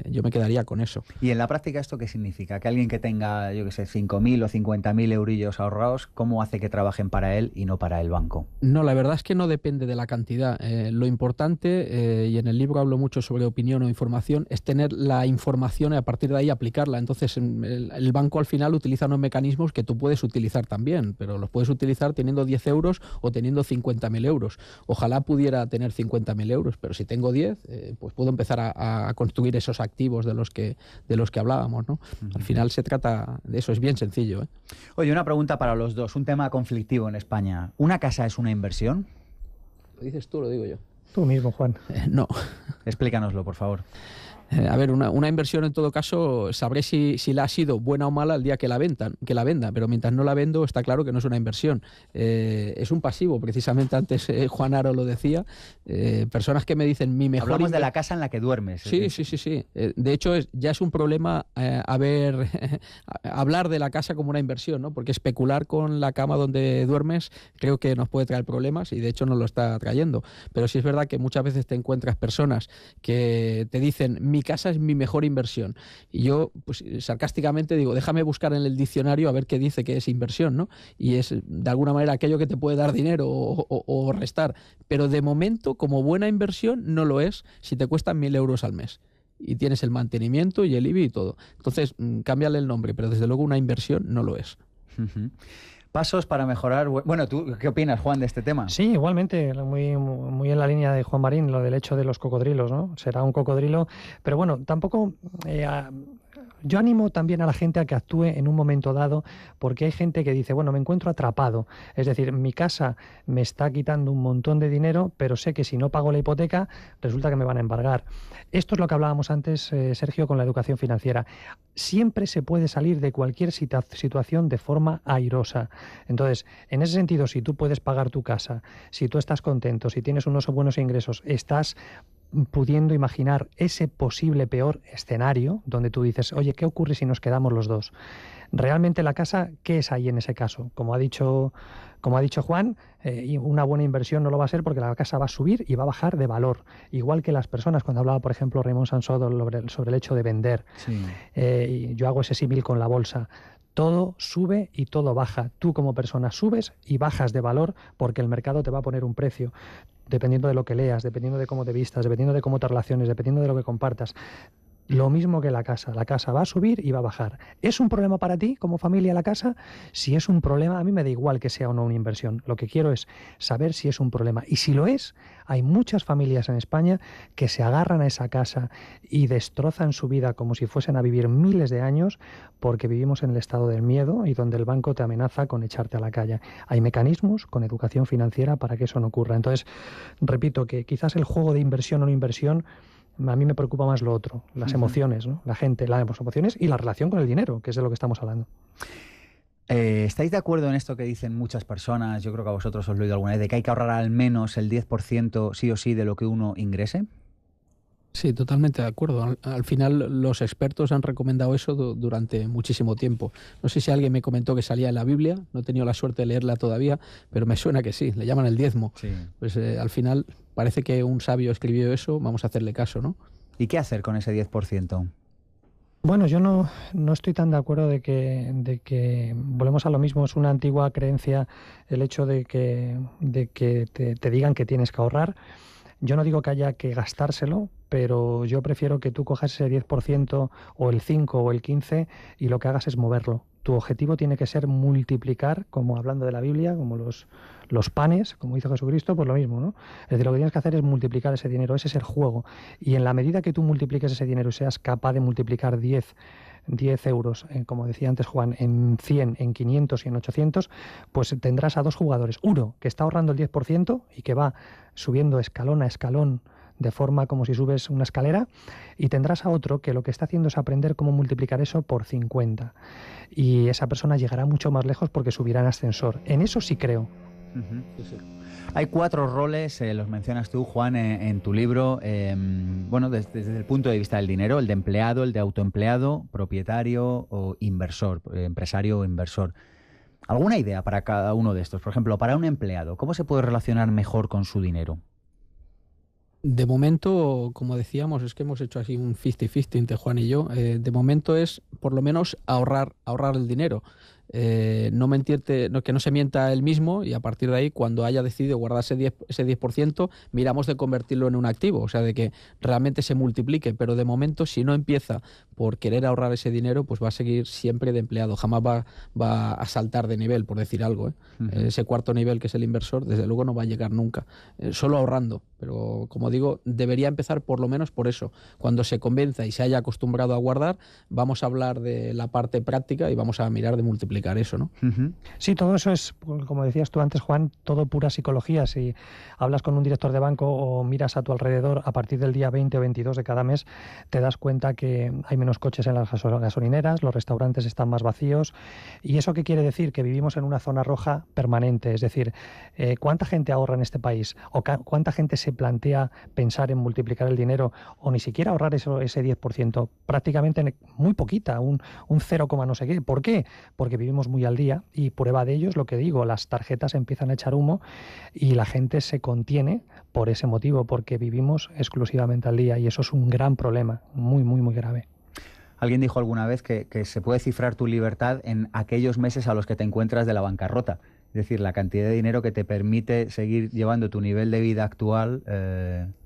yo me quedaría con eso. ¿Y en la práctica esto qué significa? Que alguien que tenga, yo qué sé, 5.000 o 50.000 eurillos ahorrados, ¿cómo hace que trabajen para él y no para el banco? No, la verdad es que no depende de la cantidad. Lo importante, y en el libro hablo mucho sobre opinión o información, es tener la información y a partir de ahí aplicarla. Entonces el banco al final utiliza unos mecanismos que tú puedes utilizar también, pero los puedes utilizar teniendo 10 euros o teniendo 50.000 euros. Ojalá pudiera tener 50.000 euros, pero si tengo 10, pues puedo empezar a construir esos activos de los que hablábamos, ¿no? Al final se trata de eso, es bien sencillo, ¿eh? Oye, una pregunta para los dos, un tema conflictivo en España. ¿Una casa es una inversión? ¿Lo dices tú o lo digo yo? Tú mismo, Juan. No. Explícanoslo, por favor. A ver, una inversión en todo caso sabré si la ha sido buena o mala el día que la venda, pero mientras no la vendo está claro que no es una inversión. Es un pasivo, precisamente antes Juan Aro lo decía. Personas que me dicen mi mejor... Hablamos de la casa en la que duermes. Sí. De hecho ya es un problema hablar de la casa como una inversión, ¿no? Porque especular con la cama donde duermes creo que nos puede traer problemas y de hecho nos lo está trayendo. Pero sí es verdad que muchas veces te encuentras personas que te dicen mi casa es mi mejor inversión. Y yo, pues sarcásticamente digo, déjame buscar en el diccionario a ver qué dice que es inversión, ¿no? Y es, de alguna manera, aquello que te puede dar dinero o restar. Pero de momento, como buena inversión, no lo es si te cuestan 1.000 euros al mes. Y tienes el mantenimiento y el IBI y todo. Entonces, cámbiale el nombre, pero desde luego una inversión no lo es. Pasos para mejorar... Bueno, ¿tú qué opinas, Juan, de este tema? Sí, igualmente, muy en la línea de Juan Marín, lo del hecho de los cocodrilos, ¿no? Será un cocodrilo, pero bueno, tampoco... Yo animo también a la gente a que actúe en un momento dado, porque hay gente que dice, bueno, me encuentro atrapado, es decir, mi casa me está quitando un montón de dinero, pero sé que si no pago la hipoteca, resulta que me van a embargar. Esto es lo que hablábamos antes, Sergio, con la educación financiera. Siempre se puede salir de cualquier situación de forma airosa. Entonces, en ese sentido, si tú puedes pagar tu casa, si tú estás contento, si tienes unos buenos ingresos, estás pudiendo imaginar ese posible peor escenario donde tú dices, oye, ¿qué ocurre si nos quedamos los dos? Realmente la casa, ¿qué es ahí en ese caso? Como ha dicho Juan, una buena inversión no lo va a ser porque la casa va a subir y va a bajar de valor. Igual que las personas, cuando hablaba, por ejemplo, Raymond Sansot sobre el hecho de vender. Sí. Y yo hago ese símil con la bolsa. Todo sube y todo baja. Tú como persona subes y bajas de valor porque el mercado te va a poner un precio. Dependiendo de lo que leas, dependiendo de cómo te vistas, dependiendo de cómo te relaciones, dependiendo de lo que compartas. Lo mismo que la casa va a subir y va a bajar. ¿Es un problema para ti como familia la casa? Si es un problema, a mí me da igual que sea o no una inversión. Lo que quiero es saber si es un problema. Y si lo es, hay muchas familias en España que se agarran a esa casa y destrozan su vida como si fuesen a vivir miles de años porque vivimos en el estado del miedo y donde el banco te amenaza con echarte a la calle. Hay mecanismos con educación financiera para que eso no ocurra. Entonces, repito que quizás el juego de inversión o no inversión, a mí me preocupa más lo otro, las emociones, ¿no? La gente, las emociones y la relación con el dinero, que es de lo que estamos hablando. ¿Estáis de acuerdo en esto que dicen muchas personas, yo creo que a vosotros os lo he oído alguna vez, de que hay que ahorrar al menos el 10% sí o sí de lo que uno ingrese? Sí, totalmente de acuerdo. Al final los expertos han recomendado eso durante muchísimo tiempo. No sé si alguien me comentó que salía en la Biblia, no he tenido la suerte de leerla todavía, pero me suena que sí, le llaman el diezmo. Sí. Pues al final parece que un sabio escribió eso, vamos a hacerle caso, ¿no? ¿Y qué hacer con ese 10%? Bueno, yo no estoy tan de acuerdo de que volvemos a lo mismo. Es una antigua creencia el hecho de que te digan que tienes que ahorrar. Yo no digo que haya que gastárselo, pero yo prefiero que tú cojas ese 10% o el 5 o el 15 y lo que hagas es moverlo. Tu objetivo tiene que ser multiplicar, como hablando de la Biblia, como los panes, como hizo Jesucristo, pues lo mismo, ¿no? Es decir, lo que tienes que hacer es multiplicar ese dinero, ese es el juego. Y en la medida que tú multipliques ese dinero y seas capaz de multiplicar 10 euros, como decía antes Juan, en 100, en 500 y en 800, pues tendrás a dos jugadores. Uno que está ahorrando el 10% y que va subiendo escalón a escalón de forma como si subes una escalera, y tendrás a otro que lo que está haciendo es aprender cómo multiplicar eso por 50. Y esa persona llegará mucho más lejos porque subirá en ascensor. En eso sí creo. Sí, sí. Hay 4 roles, los mencionas tú, Juan, en tu libro, bueno, desde el punto de vista del dinero: el de empleado, el de autoempleado, propietario o inversor, empresario o inversor. ¿Alguna idea para cada uno de estos? Por ejemplo, para un empleado, ¿cómo se puede relacionar mejor con su dinero? De momento, como decíamos, es que hemos hecho así un 50-50 entre Juan y yo. De momento es, por lo menos, ahorrar el dinero. Que no se mienta él mismo, y a partir de ahí, cuando haya decidido guardar ese 10%, miramos de convertirlo en un activo, o sea, de que realmente se multiplique. Pero de momento, si no empieza por querer ahorrar ese dinero, pues va a seguir siempre de empleado, jamás va a saltar de nivel, por decir algo, ¿eh? Ese cuarto nivel que es el inversor, desde luego no va a llegar nunca, solo ahorrando. Pero como digo, debería empezar por lo menos por eso. Cuando se convenza y se haya acostumbrado a guardar, vamos a hablar de la parte práctica y vamos a mirar de multiplicar eso, ¿no? Sí, todo eso es, como decías tú antes, Juan, todo pura psicología. Si hablas con un director de banco o miras a tu alrededor, a partir del día 20 o 22 de cada mes, te das cuenta que hay menos coches en las gasolineras, los restaurantes están más vacíos. ¿Y eso qué quiere decir? Que vivimos en una zona roja permanente. Es decir, ¿cuánta gente ahorra en este país? ¿O cuánta gente se plantea pensar en multiplicar el dinero o ni siquiera ahorrar ese 10%? Prácticamente muy poquita, un 0, no sé qué. ¿Por qué? Porque vivimos muy al día, y prueba de ello es lo que digo: las tarjetas empiezan a echar humo y la gente se contiene por ese motivo, porque vivimos exclusivamente al día, y eso es un gran problema, muy, muy, muy grave. Alguien dijo alguna vez que se puede cifrar tu libertad en aquellos meses a los que te encuentras de la bancarrota. Es decir, la cantidad de dinero que te permite seguir llevando tu nivel de vida actual,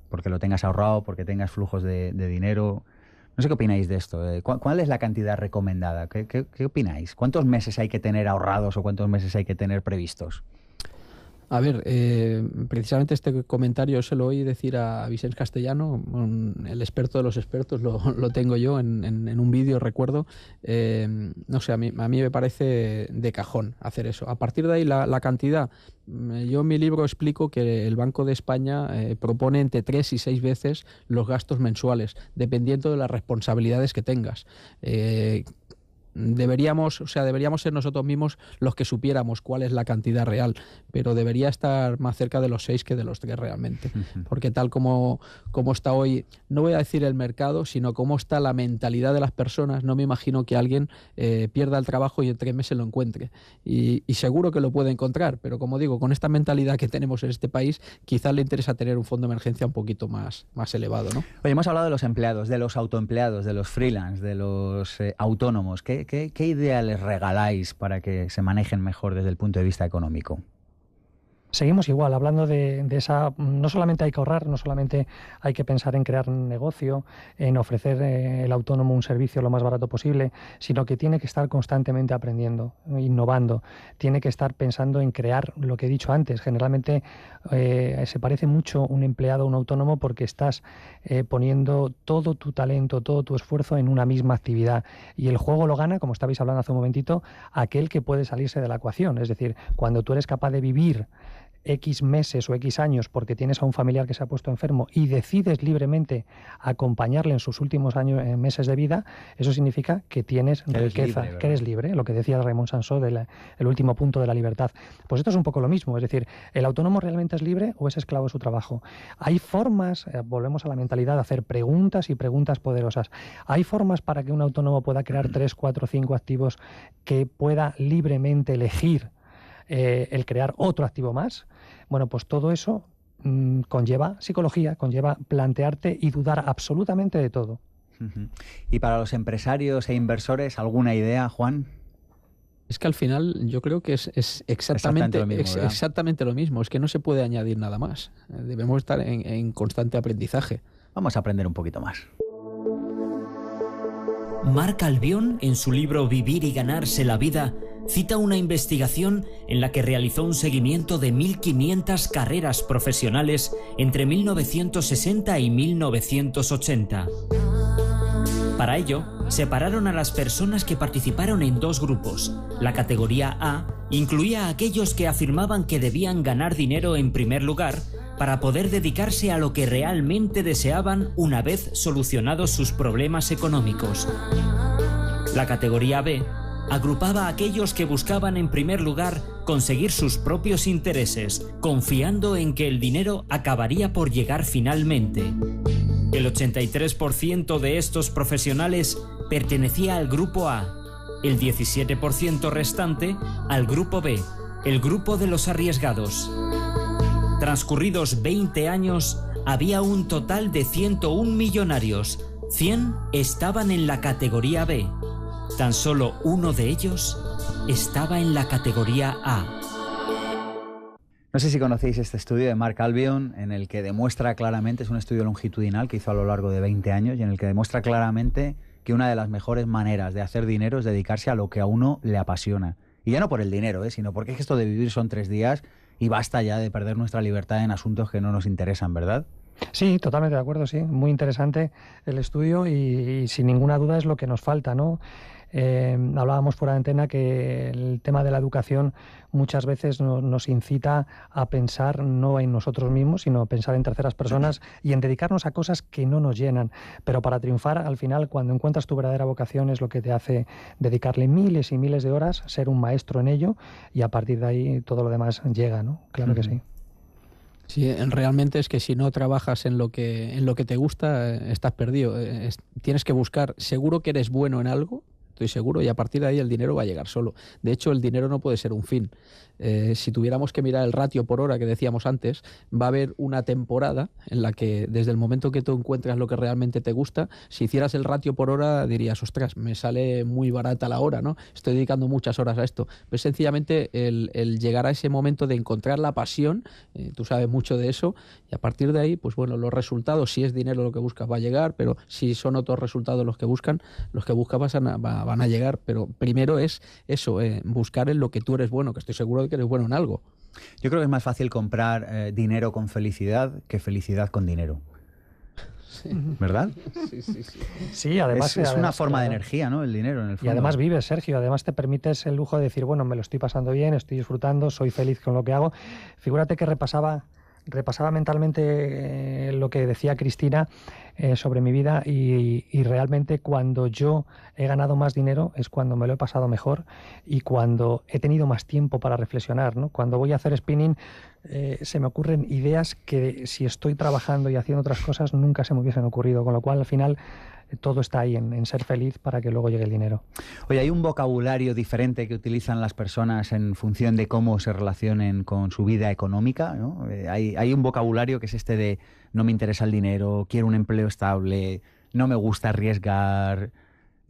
porque lo tengas ahorrado, porque tengas flujos de dinero. No sé qué opináis de esto. ¿Cuál es la cantidad recomendada? ¿Qué opináis? ¿Cuántos meses hay que tener ahorrados o cuántos meses hay que tener previstos? A ver, precisamente este comentario se lo oí decir a Vicente Castellano, el experto de los expertos, lo tengo yo en un vídeo, recuerdo. No sé, a mí me parece de cajón hacer eso. A partir de ahí, la cantidad, yo en mi libro explico que el Banco de España propone entre 3 y 6 veces los gastos mensuales, dependiendo de las responsabilidades que tengas. Deberíamos ser nosotros mismos los que supiéramos cuál es la cantidad real, pero debería estar más cerca de los 6 que de los 3 realmente, porque tal como está hoy, no voy a decir el mercado, sino cómo está la mentalidad de las personas, no me imagino que alguien pierda el trabajo y en 3 meses lo encuentre, y seguro que lo puede encontrar, pero como digo, con esta mentalidad que tenemos en este país, quizás le interesa tener un fondo de emergencia un poquito más elevado, ¿no? Oye, hemos hablado de los empleados, de los autoempleados, de los freelance, de los autónomos. ¿Qué idea les regaláis para que se manejen mejor desde el punto de vista económico? Seguimos igual, hablando de esa... No solamente hay que ahorrar, no solamente hay que pensar en crear un negocio, en ofrecer el autónomo un servicio lo más barato posible, sino que tiene que estar constantemente aprendiendo, innovando, tiene que estar pensando en crear lo que he dicho antes. Generalmente se parece mucho un empleado a un autónomo porque estás poniendo todo tu talento, todo tu esfuerzo en una misma actividad, y el juego lo gana, como estabais hablando hace un momentito, aquel que puede salirse de la ecuación. Es decir, cuando tú eres capaz de vivir X meses o X años porque tienes a un familiar que se ha puesto enfermo y decides libremente acompañarle en sus últimos meses de vida, eso significa que tienes riqueza, libre, que eres libre, lo que decía Raymond Sansó del último punto de la libertad. Pues esto es un poco lo mismo, es decir, ¿el autónomo realmente es libre o es esclavo de su trabajo? Hay formas, volvemos a la mentalidad, de hacer preguntas y preguntas poderosas. Hay formas para que un autónomo pueda crear 3, 4, 5 activos que pueda libremente elegir el crear otro activo más. Bueno, pues todo eso conlleva psicología, conlleva plantearte y dudar absolutamente de todo. ¿Y para los empresarios e inversores, alguna idea, Juan? Es que al final yo creo que es exactamente lo mismo. Es que no se puede añadir nada más. Debemos estar en constante aprendizaje. Vamos a aprender un poquito más. Marc Albion, en su libro Vivir y ganarse la vida, cita una investigación en la que realizó un seguimiento de 1.500 carreras profesionales entre 1960 y 1980. Para ello, separaron a las personas que participaron en dos grupos. La categoría A incluía a aquellos que afirmaban que debían ganar dinero en primer lugar para poder dedicarse a lo que realmente deseaban una vez solucionados sus problemas económicos. La categoría B agrupaba a aquellos que buscaban en primer lugar conseguir sus propios intereses, confiando en que el dinero acabaría por llegar finalmente. El 83% de estos profesionales pertenecía al grupo A, el 17% restante al grupo B, el grupo de los arriesgados. Transcurridos 20 años, había un total de 101 millonarios. 100 estaban en la categoría B. Tan solo uno de ellos estaba en la categoría A. No sé si conocéis este estudio de Marc Albion, en el que demuestra claramente, es un estudio longitudinal que hizo a lo largo de 20 años, y en el que demuestra claramente que una de las mejores maneras de hacer dinero es dedicarse a lo que a uno le apasiona. Y ya no por el dinero, sino porque es que esto de vivir son 3 días y basta ya de perder nuestra libertad en asuntos que no nos interesan, ¿verdad? Sí, totalmente de acuerdo, sí. Muy interesante el estudio y sin ninguna duda es lo que nos falta, ¿no? Hablábamos fuera de antena que el tema de la educación muchas veces nos incita a pensar no en nosotros mismos, sino a pensar en terceras personas y en dedicarnos a cosas que no nos llenan. Pero para triunfar, al final, cuando encuentras tu verdadera vocación, es lo que te hace dedicarle miles y miles de horas, ser un maestro en ello, y a partir de ahí todo lo demás llega, ¿no? Claro que sí. Sí, realmente es que si no trabajas en lo que te gusta, estás perdido. Tienes que buscar, seguro que eres bueno en algo, estoy seguro, y a partir de ahí el dinero va a llegar solo. De hecho, el dinero no puede ser un fin. Si tuviéramos que mirar el ratio por hora que decíamos antes, va a haber una temporada en la que desde el momento que tú encuentras lo que realmente te gusta, si hicieras el ratio por hora dirías, ostras, me sale muy barata la hora, ¿no? Estoy dedicando muchas horas a esto. Pues sencillamente el llegar a ese momento de encontrar la pasión, tú sabes mucho de eso, y a partir de ahí, pues bueno, los resultados, si es dinero lo que buscas, va a llegar, pero si son otros resultados los que buscas van a llegar, pero primero es eso, buscar en lo que tú eres bueno, que estoy seguro de que eres bueno en algo. Yo creo que es más fácil comprar dinero con felicidad que felicidad con dinero. Sí. ¿Verdad? Sí. Sí, además es una forma de energía, ¿no? El dinero, en el fondo. Y además vives, Sergio, además te permites el lujo de decir, bueno, me lo estoy pasando bien, estoy disfrutando, soy feliz con lo que hago. Figúrate que repasaba mentalmente lo que decía Cristina sobre mi vida y realmente cuando yo he ganado más dinero es cuando me lo he pasado mejor y cuando he tenido más tiempo para reflexionar, ¿no? Cuando voy a hacer spinning se me ocurren ideas que si estoy trabajando y haciendo otras cosas nunca se me hubiesen ocurrido, con lo cual al final todo está ahí en ser feliz para que luego llegue el dinero. Oye, ¿hay un vocabulario diferente que utilizan las personas en función de cómo se relacionen con su vida económica, ¿no? Hay un vocabulario que es este de no me interesa el dinero, quiero un empleo estable, no me gusta arriesgar,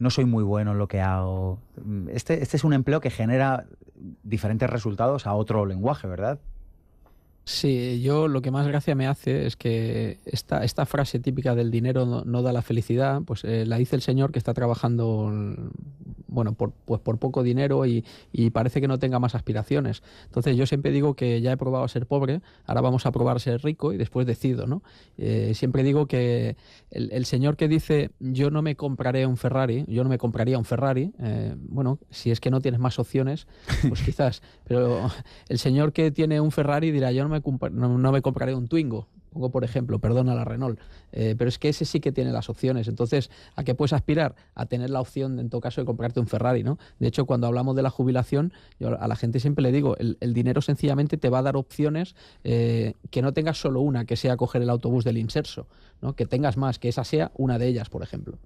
no soy muy bueno en lo que hago. Este es un empleo que genera diferentes resultados a otro lenguaje, ¿verdad? Sí, yo lo que más gracia me hace es que esta frase típica del dinero no da la felicidad, pues la dice el señor que está trabajando, bueno, por poco dinero y parece que no tenga más aspiraciones. Entonces yo siempre digo que ya he probado a ser pobre, ahora vamos a probar a ser rico y después decido, ¿no? Siempre digo que el señor que dice yo no me compraría un Ferrari, bueno, si es que no tienes más opciones, pues quizás, pero el señor que tiene un Ferrari dirá yo no me compraré un Twingo, pongo por ejemplo, perdona la Renault, pero es que ese sí que tiene las opciones. Entonces, ¿a qué puedes aspirar? A tener la opción, en todo caso, de comprarte un Ferrari, ¿no? De hecho, cuando hablamos de la jubilación, yo a la gente siempre le digo, el dinero sencillamente te va a dar opciones que no tengas solo una, que sea coger el autobús del Inserso, ¿no? Que tengas más, que esa sea una de ellas, por ejemplo.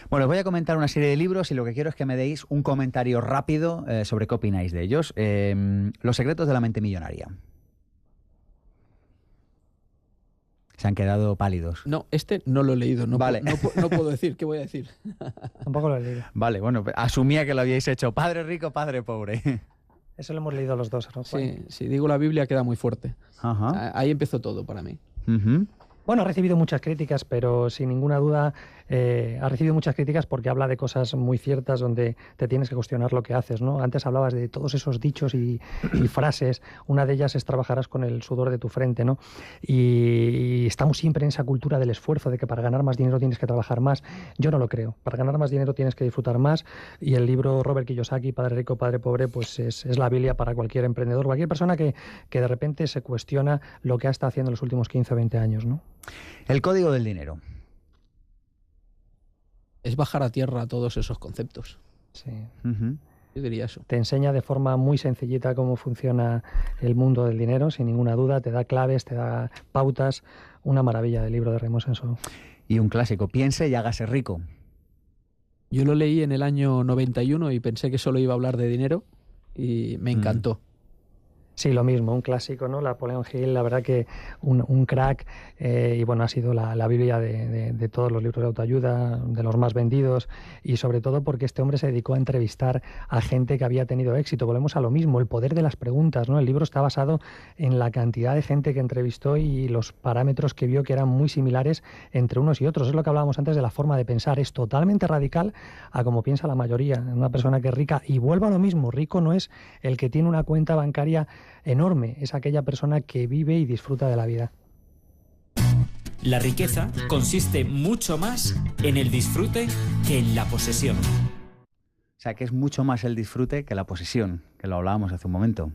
Bueno, os voy a comentar una serie de libros y lo que quiero es que me deis un comentario rápido sobre qué opináis de ellos. Los secretos de la mente millonaria. Se han quedado pálidos. No, este no lo he leído, no, vale. no puedo decir, ¿qué voy a decir? Tampoco lo he leído. Vale, bueno, asumía que lo habíais hecho. Padre rico, padre pobre. Eso lo hemos leído los dos, ¿no? Sí, si digo la Biblia queda muy fuerte. Ajá. Ahí empezó todo para mí. Bueno, ha recibido muchas críticas, pero sin ninguna duda ha recibido muchas críticas porque habla de cosas muy ciertas donde te tienes que cuestionar lo que haces, ¿no? Antes hablabas de todos esos dichos y frases. Una de ellas es trabajarás con el sudor de tu frente, ¿no? Y estamos siempre en esa cultura del esfuerzo, de que para ganar más dinero tienes que trabajar más. Yo no lo creo. Para ganar más dinero tienes que disfrutar más, y el libro Robert Kiyosaki, Padre rico, padre pobre, pues es la Biblia para cualquier emprendedor, cualquier persona que de repente se cuestiona lo que ha estado haciendo en los últimos 15 o 20 años, ¿no? El código del dinero. Es bajar a tierra todos esos conceptos. Sí. Yo diría eso. Te enseña de forma muy sencillita cómo funciona el mundo del dinero, sin ninguna duda. Te da claves, te da pautas. Una maravilla del libro de Raymond Senso. Y un clásico, piense y hágase rico. Yo lo leí en el año 91 y pensé que solo iba a hablar de dinero y me encantó. Sí, lo mismo, un clásico, ¿no? Napoleon Hill, la verdad que un crack, y bueno, ha sido la Biblia de todos los libros de autoayuda, de los más vendidos, y sobre todo porque este hombre se dedicó a entrevistar a gente que había tenido éxito. Volvemos a lo mismo, el poder de las preguntas, ¿no? El libro está basado en la cantidad de gente que entrevistó y los parámetros que vio que eran muy similares entre unos y otros. Es lo que hablábamos antes de la forma de pensar, es totalmente radical a como piensa la mayoría. Una persona que es rica, y vuelvo a lo mismo, rico no es el que tiene una cuenta bancaria enorme, es aquella persona que vive y disfruta de la vida. La riqueza consiste mucho más en el disfrute que en la posesión. O sea, que es mucho más el disfrute que la posesión, que lo hablábamos hace un momento.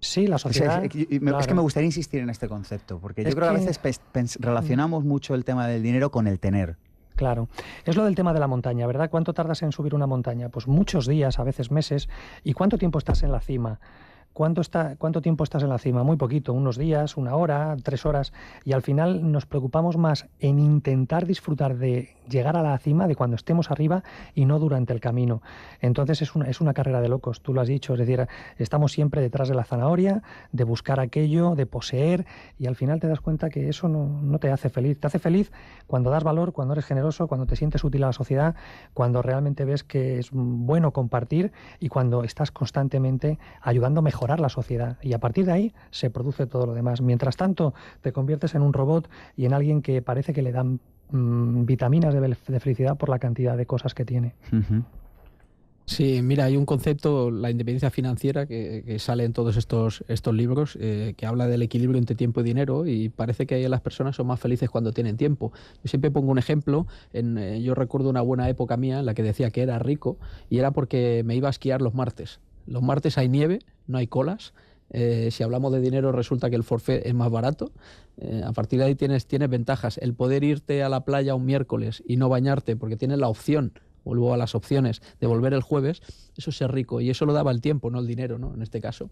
Sí, la sociedad... Es que me gustaría insistir en este concepto, porque yo creo que a veces relacionamos mucho el tema del dinero con el tener. Claro. Es lo del tema de la montaña, ¿verdad? ¿Cuánto tardas en subir una montaña? Pues muchos días, a veces meses. ¿Y cuánto tiempo estás en la cima? ¿Cuánto tiempo estás en la cima? Muy poquito, unos días, 1 hora, 3 horas. Y al final nos preocupamos más en intentar disfrutar de llegar a la cima, de cuando estemos arriba, y no durante el camino. Entonces es una carrera de locos, tú lo has dicho. Es decir, estamos siempre detrás de la zanahoria, de buscar aquello, de poseer, y al final te das cuenta que eso no te hace feliz. Te hace feliz cuando das valor, cuando eres generoso, cuando te sientes útil a la sociedad, cuando realmente ves que es bueno compartir y cuando estás constantemente ayudando a mejorar la sociedad, y a partir de ahí se produce todo lo demás. Mientras tanto, te conviertes en un robot y en alguien que parece que le dan vitaminas de felicidad por la cantidad de cosas que tiene. Sí, mira, hay un concepto, la independencia financiera, que sale en todos estos libros, que habla del equilibrio entre tiempo y dinero, y parece que las personas son más felices cuando tienen tiempo. Yo siempre pongo un ejemplo, yo recuerdo una buena época mía en la que decía que era rico, y era porque me iba a esquiar los martes. Los martes hay nieve, no hay colas. Si hablamos de dinero, resulta que el forfait es más barato. A partir de ahí tienes ventajas. El poder irte a la playa un miércoles y no bañarte porque tienes la opción, vuelvo a las opciones, de volver el jueves, eso es ser rico. Y eso lo daba el tiempo, no el dinero, ¿no? En este caso.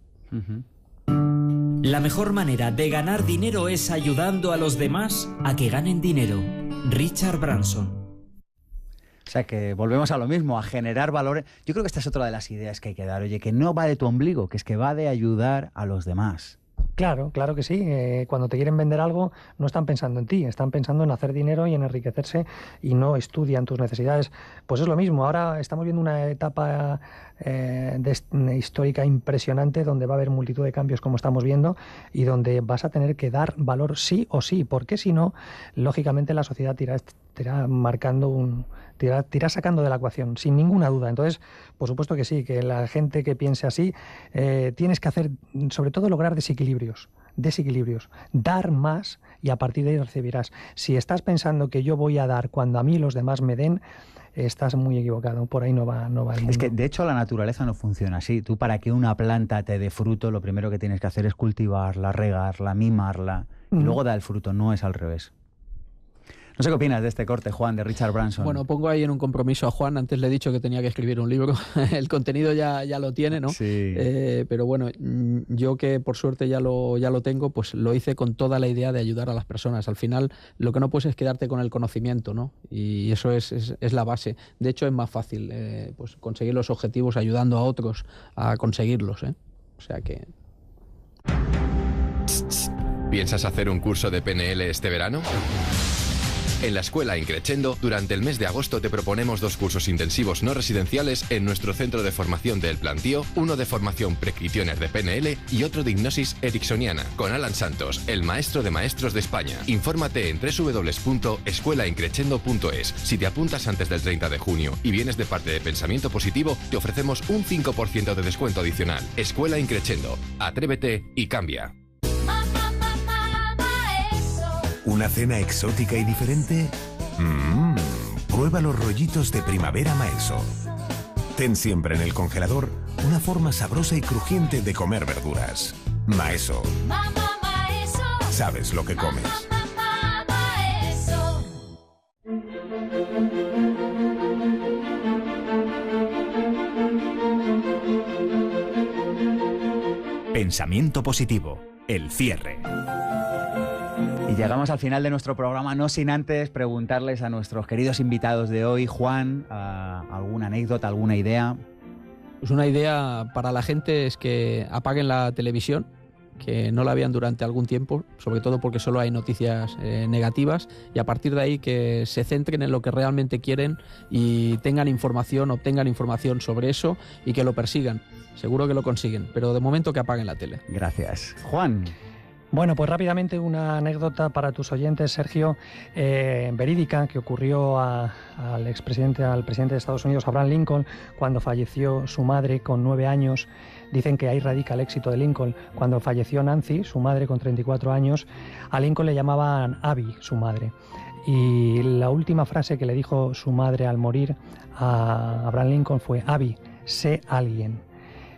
La mejor manera de ganar dinero es ayudando a los demás a que ganen dinero. Richard Branson. O sea, que volvemos a lo mismo, a generar valor. Yo creo que esta es otra de las ideas que hay que dar. Oye, que no va de tu ombligo, que es que va de ayudar a los demás. Claro, claro que sí. Cuando te quieren vender algo, no están pensando en ti, están pensando en hacer dinero y en enriquecerse, y no estudian tus necesidades. Pues es lo mismo. Ahora estamos viendo una etapa histórica impresionante, donde va a haber multitud de cambios, como estamos viendo, y donde vas a tener que dar valor sí o sí, porque si no, lógicamente la sociedad te irá sacando de la ecuación, sin ninguna duda. Entonces, por supuesto que sí, que la gente que piense así, tienes que hacer, sobre todo, lograr desequilibrios, dar más, y a partir de ahí recibirás. Si estás pensando que yo voy a dar cuando a mí los demás me den, estás muy equivocado, por ahí no va el mundo. Es que, de hecho, la naturaleza no funciona así. Tú, para que una planta te dé fruto, lo primero que tienes que hacer es cultivarla, regarla, mimarla, y luego da el fruto, no es al revés. No sé qué opinas de este corte, Juan, de Richard Branson. Bueno, pongo ahí en un compromiso a Juan. Antes le he dicho que tenía que escribir un libro. El contenido ya lo tiene, ¿no? Sí. Pero bueno, yo, que por suerte ya lo tengo, pues lo hice con toda la idea de ayudar a las personas. Al final, lo que no puedes es quedarte con el conocimiento, ¿no? Y eso es la base. De hecho, es más fácil pues conseguir los objetivos ayudando a otros a conseguirlos, ¿eh? O sea que... ¿Piensas hacer un curso de PNL este verano? En la escuela Increchendo, durante el mes de agosto te proponemos 2 cursos intensivos no residenciales en nuestro centro de formación de El Plantío, uno de formación pre-Questioner de PNL y otro de hipnosis ericksoniana, con Alan Santos, el maestro de maestros de España. Infórmate en www.escuelaincrechendo.es. Si te apuntas antes del 30 de junio y vienes de parte de Pensamiento Positivo, te ofrecemos un 5% de descuento adicional. Escuela Increchendo. Atrévete y cambia. ¿Una cena exótica y diferente? Prueba los rollitos de primavera Maeso. Ten siempre en el congelador una forma sabrosa y crujiente de comer verduras. Maeso. Sabes lo que comes. Pensamiento positivo. El cierre. Y llegamos al final de nuestro programa, no sin antes preguntarles a nuestros queridos invitados de hoy, Juan, alguna anécdota, alguna idea. Pues una idea para la gente es que apaguen la televisión, que no la vean durante algún tiempo, sobre todo porque solo hay noticias negativas, y a partir de ahí que se centren en lo que realmente quieren y obtengan información sobre eso y que lo persigan. Seguro que lo consiguen, pero de momento que apaguen la tele. Gracias. Juan. Bueno, pues rápidamente una anécdota para tus oyentes, Sergio, verídica, que ocurrió al presidente de Estados Unidos, Abraham Lincoln, cuando falleció su madre con 9 años. Dicen que ahí radica el éxito de Lincoln. Cuando falleció Nancy, su madre, con 34 años, a Lincoln le llamaban Abby, su madre. Y la última frase que le dijo su madre al morir a Abraham Lincoln fue: Abby, sé alguien.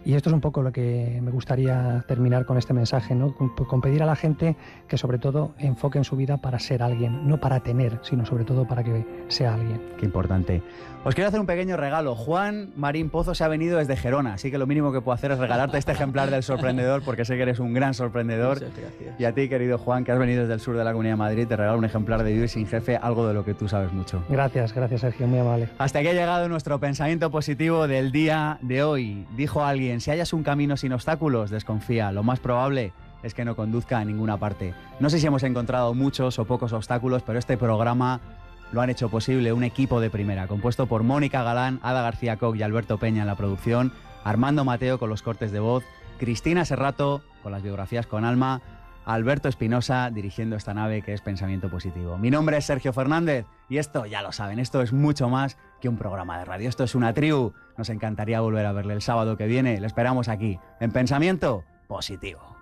Y esto es un poco lo que me gustaría terminar con este mensaje, ¿no? Con pedir a la gente que sobre todo enfoquen su vida para ser alguien, no para tener, sino sobre todo para que sea alguien. Qué importante. Os quiero hacer un pequeño regalo. Juan Marín Pozo se ha venido desde Gerona, así que lo mínimo que puedo hacer es regalarte este ejemplar del sorprendedor, porque sé que eres un gran sorprendedor. Y a ti, querido Juan, que has venido desde el sur de la Comunidad de Madrid, te regalo un ejemplar de Vivir sin Jefe, algo de lo que tú sabes mucho. Gracias, Sergio, muy amable. Hasta aquí ha llegado nuestro pensamiento positivo del día de hoy. Dijo alguien: si hallas un camino sin obstáculos, desconfía. Lo más probable es que no conduzca a ninguna parte. No sé si hemos encontrado muchos o pocos obstáculos, pero este programa lo han hecho posible un equipo de primera, compuesto por Mónica Galán, Ada García Koch y Alberto Peña en la producción, Armando Mateo con los cortes de voz, Cristina Serrato con las biografías con alma, Alberto Espinosa dirigiendo esta nave que es Pensamiento Positivo. Mi nombre es Sergio Fernández y esto, ya lo saben, esto es mucho más que un programa de radio. Esto es una tribu. Nos encantaría volver a verle el sábado que viene. Le esperamos aquí, en Pensamiento Positivo.